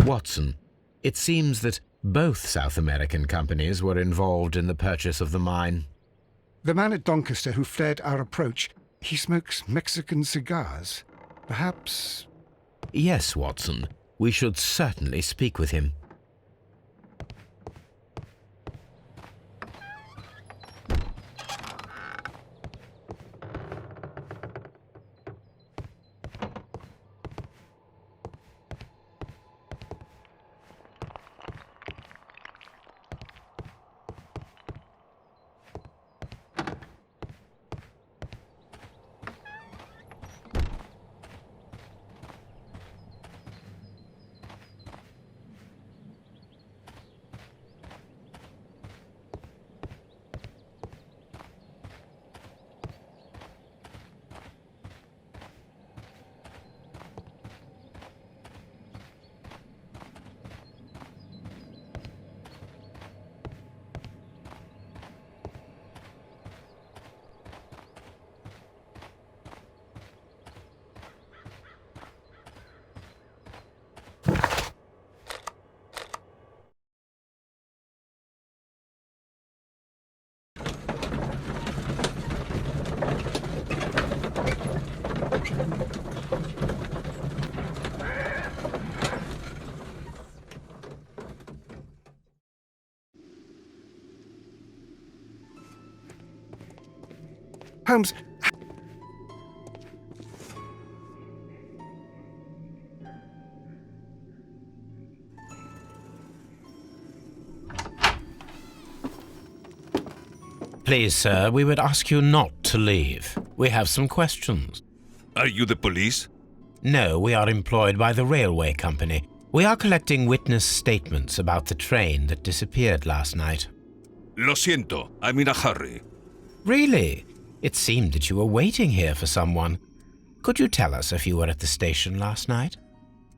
[SPEAKER 2] Watson, it seems that both South American companies were involved in the purchase of the mine.
[SPEAKER 1] The man at Doncaster who flared our approach, he smokes Mexican cigars. Perhaps...
[SPEAKER 2] Yes, Watson. We should certainly speak with him.
[SPEAKER 1] Holmes...
[SPEAKER 2] Please, sir, we would ask you not to leave. We have some questions.
[SPEAKER 9] Are you the police?
[SPEAKER 2] No, we are employed by the railway company. We are collecting witness statements about the train that disappeared last night.
[SPEAKER 9] Lo siento, I'm in a hurry.
[SPEAKER 2] Really? It seemed that you were waiting here for someone. Could you tell us if you were at the station last night?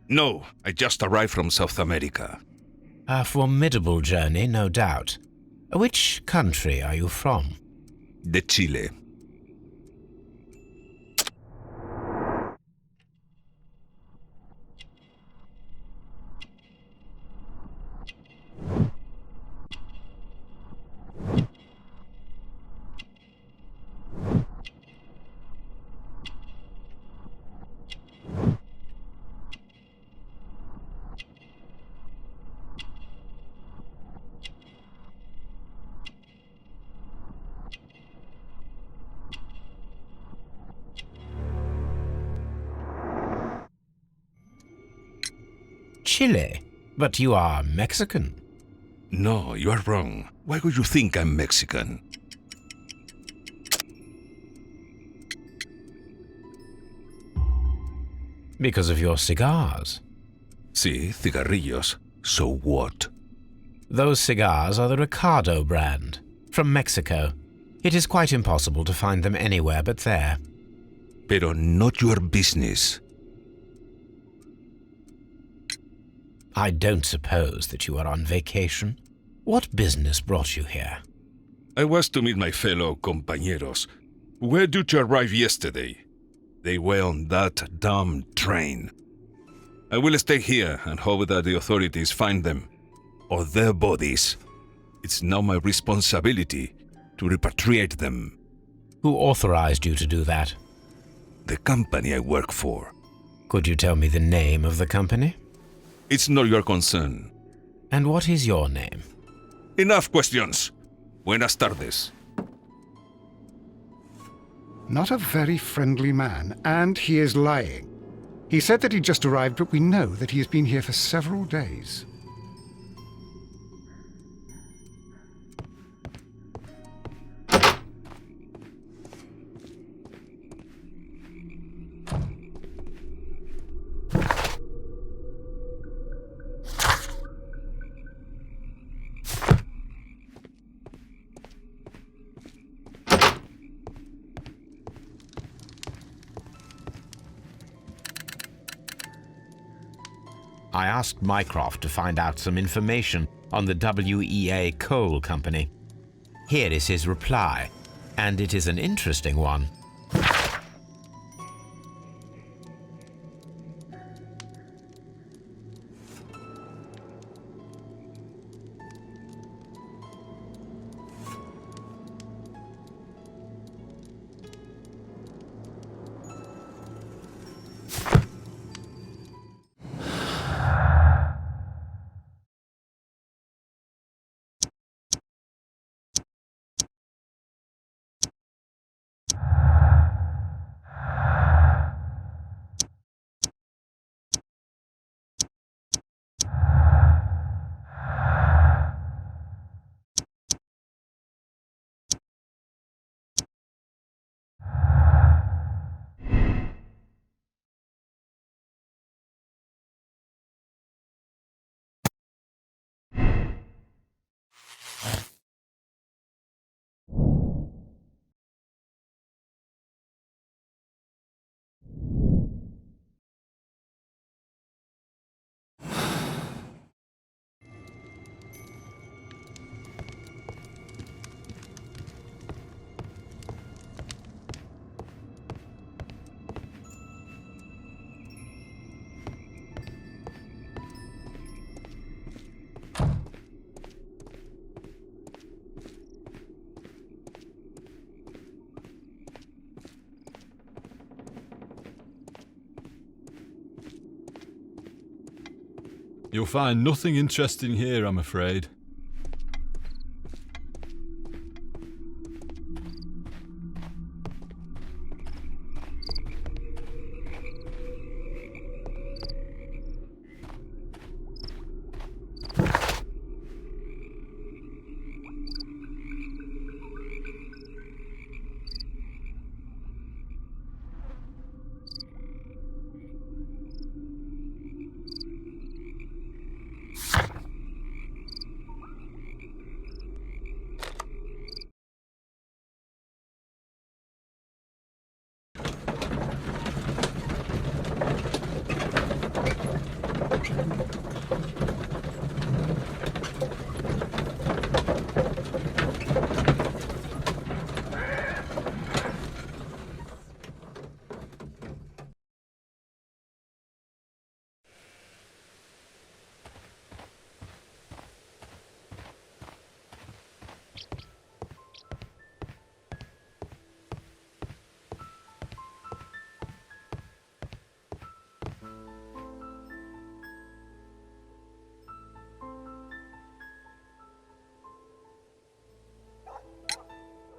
[SPEAKER 9] No, I just arrived from South America.
[SPEAKER 2] A formidable journey, no doubt. Which country are you from?
[SPEAKER 9] De Chile.
[SPEAKER 2] Chile? But you are Mexican.
[SPEAKER 9] No, you are wrong. Why would you think I'm Mexican?
[SPEAKER 2] Because of your cigars.
[SPEAKER 9] Sí, cigarrillos. So what?
[SPEAKER 2] Those cigars are the Ricardo brand, from Mexico. It is quite impossible to find them anywhere but there.
[SPEAKER 9] Pero not your business.
[SPEAKER 2] I don't suppose that you are on vacation. What business brought you here?
[SPEAKER 9] I was to meet my fellow compañeros, who were due to arrive yesterday. They were on that damn train. I will stay here and hope that the authorities find them, or their bodies. It's now my responsibility to repatriate them.
[SPEAKER 2] Who authorized you to do that?
[SPEAKER 9] The company I work for.
[SPEAKER 2] Could you tell me the name of the company?
[SPEAKER 9] It's not your concern.
[SPEAKER 2] And what is your name?
[SPEAKER 9] Enough questions. Buenas tardes.
[SPEAKER 1] Not a very friendly man, and he is lying. He said that he just arrived, but we know that he has been here for several days.
[SPEAKER 2] I asked Mycroft to find out some information on the WEA Coal Company. Here is his reply, and it is an interesting one.
[SPEAKER 10] You'll find nothing interesting here, I'm afraid.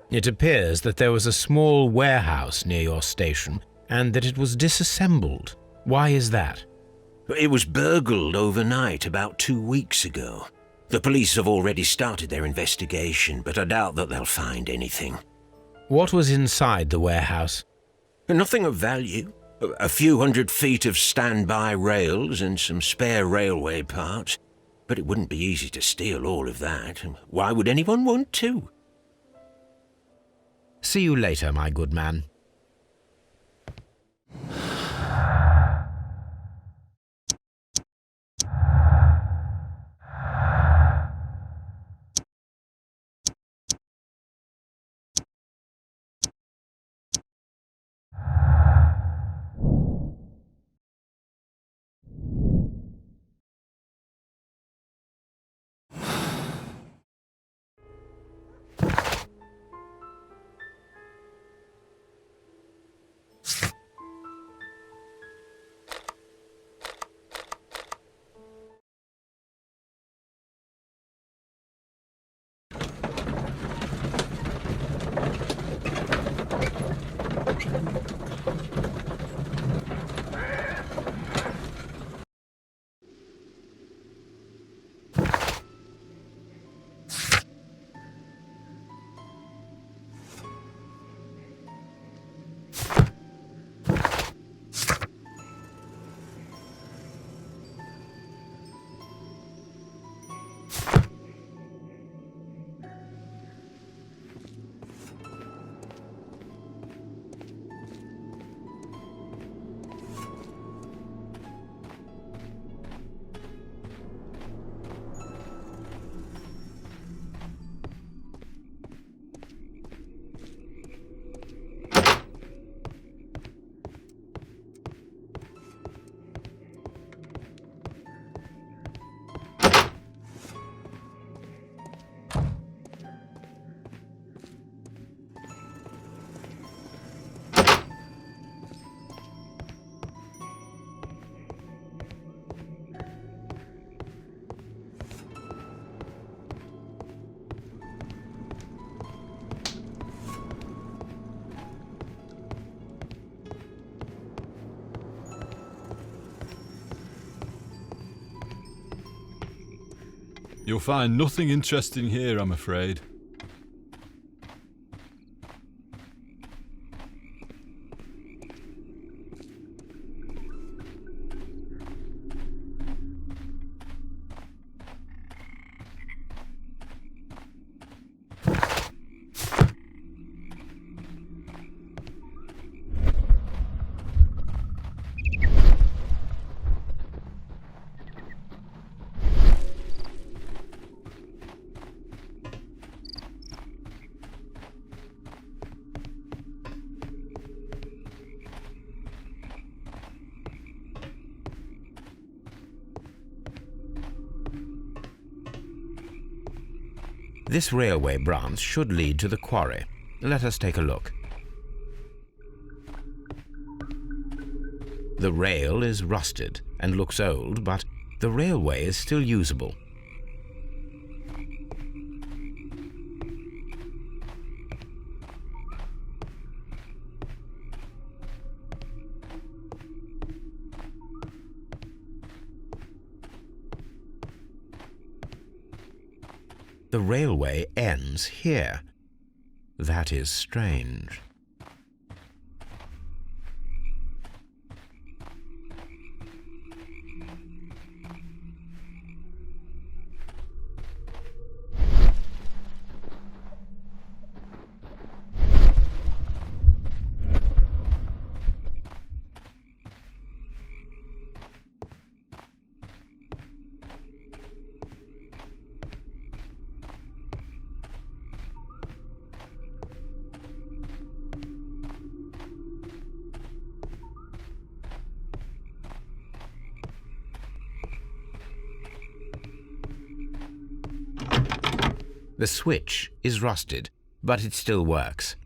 [SPEAKER 2] It appears that there was a small warehouse near your station and that it was disassembled. Why is that?
[SPEAKER 5] It was burgled overnight about 2 weeks ago. The police have already started their investigation, but I doubt that they'll find anything.
[SPEAKER 2] What was inside the warehouse?
[SPEAKER 5] Nothing of value. A few 100 feet of standby rails and some spare railway parts. But it wouldn't be easy to steal all of that. Why would anyone want to?
[SPEAKER 2] See you later, my good man.
[SPEAKER 10] You'll find nothing interesting here, I'm afraid.
[SPEAKER 2] This railway branch should lead to the quarry. Let us take a look. The rail is rusted and looks old, but The railway is still usable. The railway ends here. That is strange. The switch is rusted, but it still works.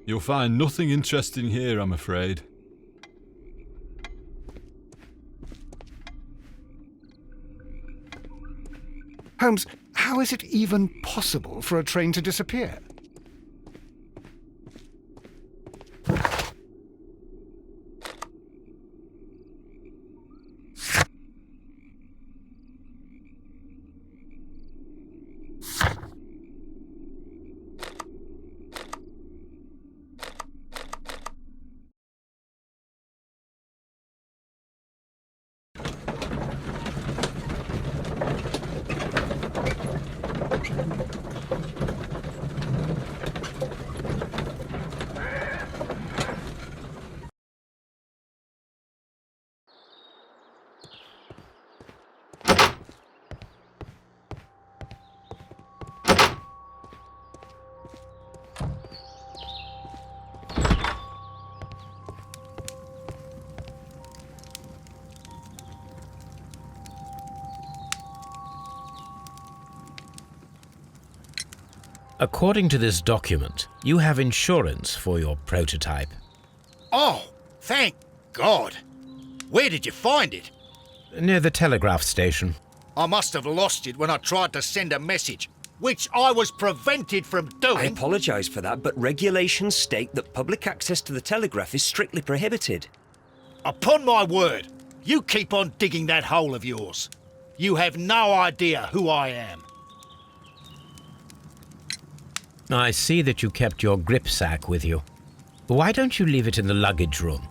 [SPEAKER 10] You'll find nothing interesting here, I'm afraid.
[SPEAKER 1] Holmes, how is it even possible for a train to disappear?
[SPEAKER 2] According to this document, you have insurance for your prototype.
[SPEAKER 7] Oh, thank God. Where did you find it?
[SPEAKER 2] Near the telegraph station.
[SPEAKER 7] I must have lost it when I tried to send a message, which I was prevented from
[SPEAKER 8] I
[SPEAKER 7] doing.
[SPEAKER 8] apologise for that, but regulations state that public access to the telegraph is strictly prohibited.
[SPEAKER 7] Upon my word, you keep on digging that hole of yours. You have no idea who I am.
[SPEAKER 2] I see that you kept your grip sack with you. Why don't you leave it in the luggage room?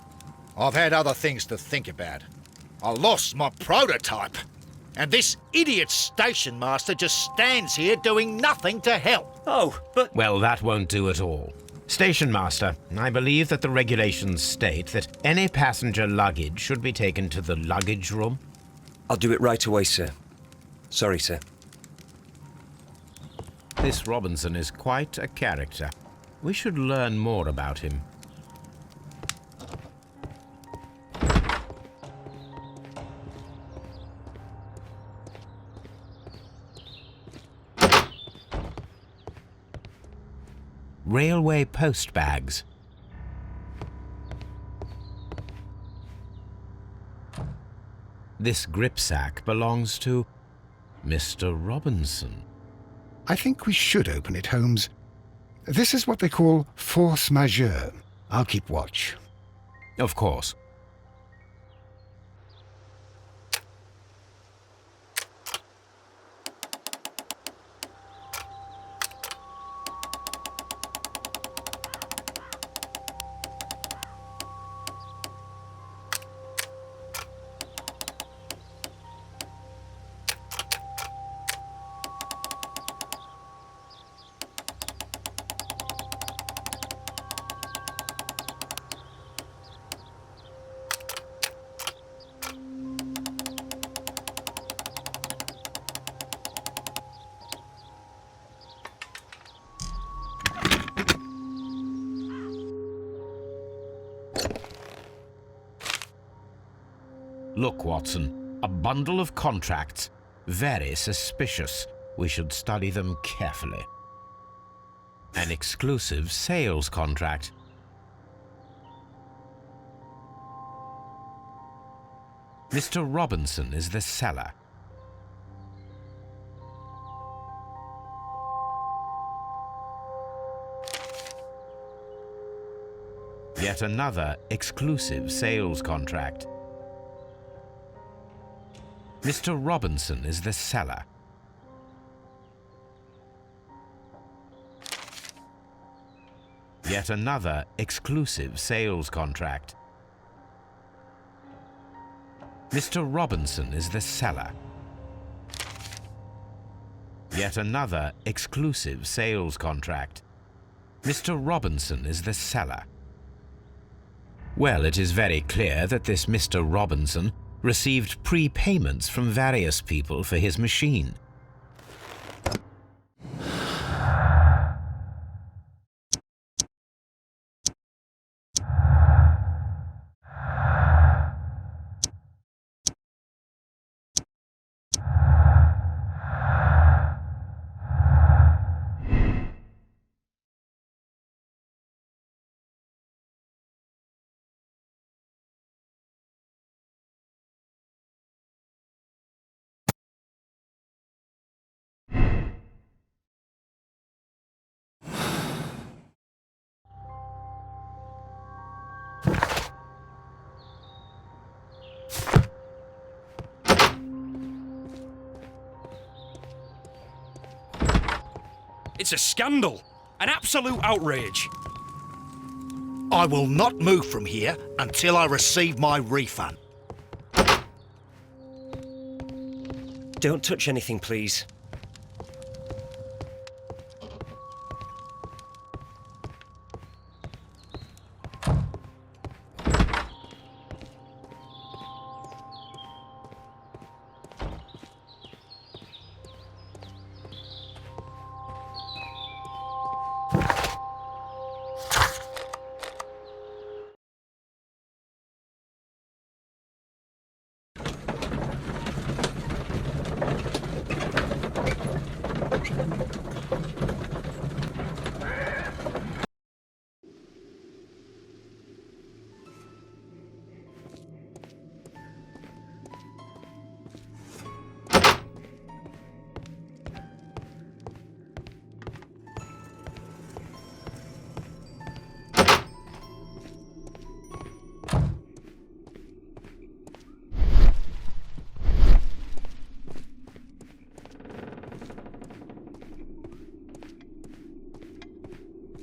[SPEAKER 7] I've had other things to think about. I lost my prototype. And this idiot station master just stands here doing nothing to help.
[SPEAKER 8] Oh, but
[SPEAKER 2] Well, that won't do at all. Station Master, I believe that the regulations state that any passenger luggage should be taken to the luggage room.
[SPEAKER 8] I'll do it right away, sir. Sorry, sir.
[SPEAKER 2] This Robinson is quite a character. We should learn more about him. Railway post bags. This gripsack belongs to Mr. Robinson.
[SPEAKER 1] I think we should open it, Holmes. This is what they call force majeure. I'll keep watch.
[SPEAKER 2] Of course. Look, Watson, a bundle of contracts. Very suspicious. We should study them carefully. An exclusive sales contract. Mr. Robinson is the seller. Yet another exclusive sales contract. Mr. Robinson is the seller. Yet another exclusive sales contract. Mr. Robinson is the seller. Yet another exclusive sales contract. Mr. Robinson is the seller. Well, it is very clear that this Mr. Robinson received prepayments from various people for his machine.
[SPEAKER 6] it's a scandal. An absolute outrage.
[SPEAKER 7] I will not move from here until I receive my refund.
[SPEAKER 8] Don't touch anything, please.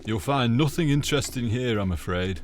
[SPEAKER 10] You'll find nothing interesting here, I'm afraid.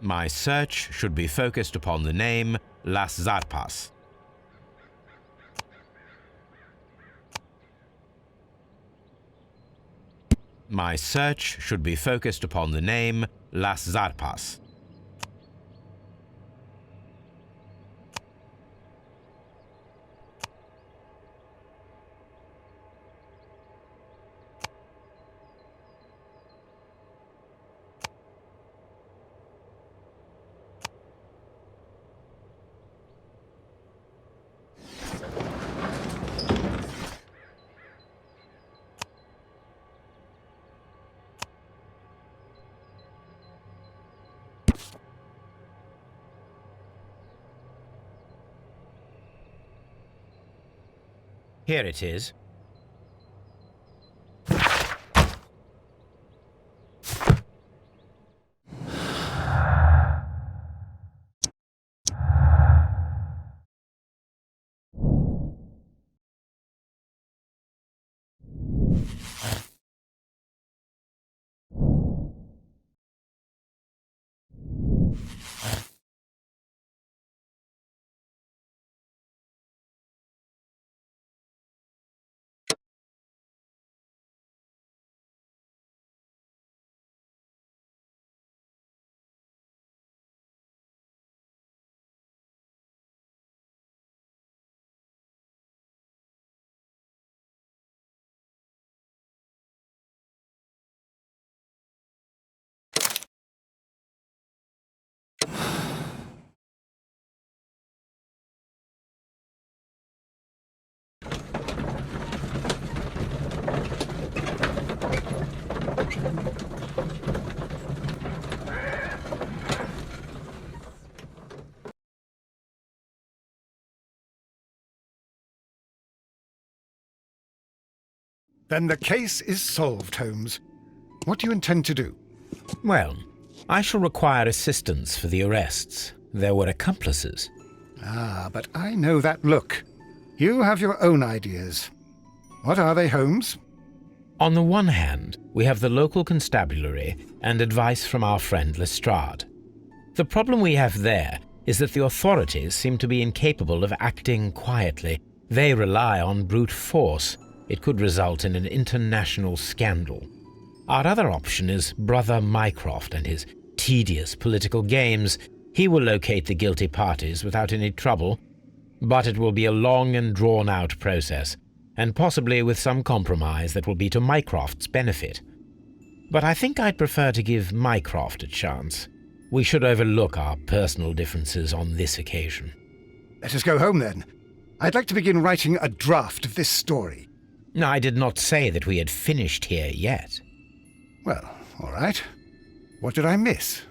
[SPEAKER 2] My search should be focused upon the name Las Zarpas. My search should be focused upon the name Las Zarpas. Here it is.
[SPEAKER 1] Then the case is solved, Holmes. What do you intend to do?
[SPEAKER 2] Well, I shall require assistance for the arrests. There were accomplices.
[SPEAKER 1] Ah, but I know that look. You have your own ideas. What are they, Holmes?
[SPEAKER 2] On the one hand, we have the local constabulary and advice from our friend Lestrade. The problem we have there is that the authorities seem to be incapable of acting quietly. They rely on brute force. It could result in an international scandal. Our other option is Brother Mycroft and his tedious political games. He will locate the guilty parties without any trouble, but it will be a long and drawn-out process, and possibly with some compromise that will be to Mycroft's benefit. But I think I'd prefer to give Mycroft a chance. We should overlook our personal differences on this occasion.
[SPEAKER 1] Let us go home, then. I'd like to begin writing a draft of this story.
[SPEAKER 2] I did not say that we had finished here yet.
[SPEAKER 1] Well, all right. What did I miss?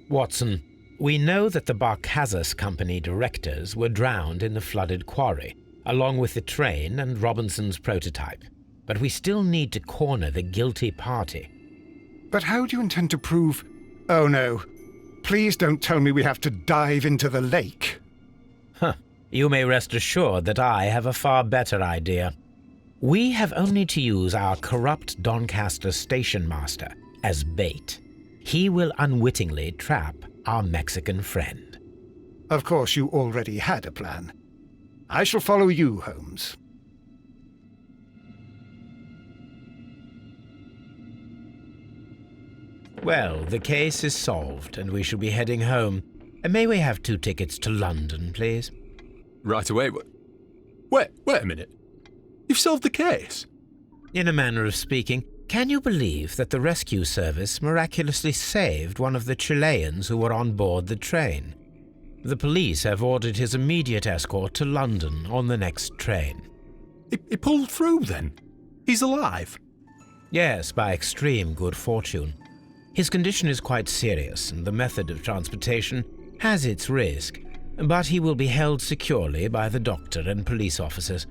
[SPEAKER 2] Watson, we know that the Barkazas Company directors were drowned in the flooded quarry, along with the train and Robinson's prototype. But we still need to corner the guilty party.
[SPEAKER 1] But how do you intend to prove... Oh, no. Please don't tell me we have to dive into the lake.
[SPEAKER 2] You may rest assured that I have a far better idea. We have only to use our corrupt Doncaster station master as bait. He will unwittingly trap our Mexican friend.
[SPEAKER 1] Of course, you already had a plan. I shall follow you, Holmes.
[SPEAKER 2] Well, the case is solved, and we shall be heading home. May we have 2 tickets to London, please?
[SPEAKER 10] Right away. Wait a minute. You've solved the case?
[SPEAKER 2] In a manner of speaking, can you believe that the rescue service miraculously saved one of the Chileans who were on board the train? The police have ordered his immediate escort to London on the next train.
[SPEAKER 10] He pulled through, then? He's alive?
[SPEAKER 2] Yes, by extreme good fortune. His condition is quite serious, and the method of transportation has its risk, but he will be held securely by the doctor and police officers.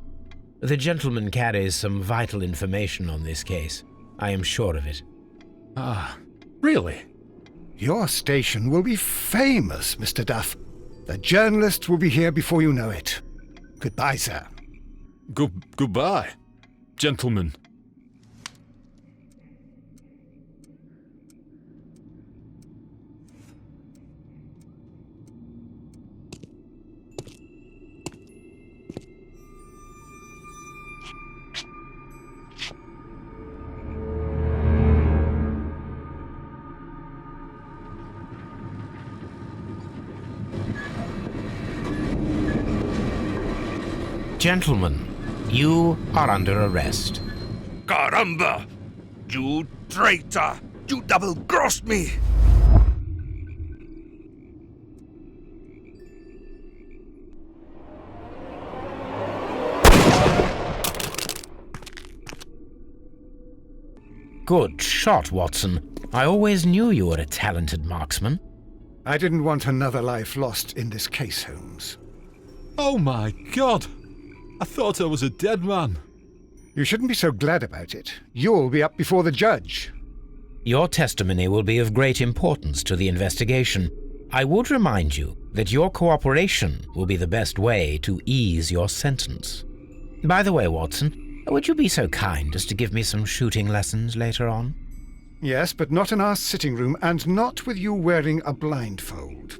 [SPEAKER 2] The gentleman carries some vital information on this case. I am sure of it.
[SPEAKER 10] Ah, really?
[SPEAKER 1] Your station will be famous, Mr. Duff. The journalists will be here before you know it. Goodbye, sir.
[SPEAKER 10] Goodbye, gentlemen.
[SPEAKER 2] Gentlemen, you are under arrest.
[SPEAKER 9] Caramba! You traitor! You double-crossed me!
[SPEAKER 2] Good shot, Watson. I always knew you were a talented marksman.
[SPEAKER 1] I didn't want another life lost in this case, Holmes.
[SPEAKER 10] Oh my God! I thought I was a dead man.
[SPEAKER 1] You shouldn't be so glad about it. You'll be up before the judge.
[SPEAKER 2] Your testimony will be of great importance to the investigation. I would remind you that your cooperation will be the best way to ease your sentence. By the way, Watson, would you be so kind as to give me some shooting lessons later on?
[SPEAKER 1] Yes, but not in our sitting room, and not with you wearing a blindfold.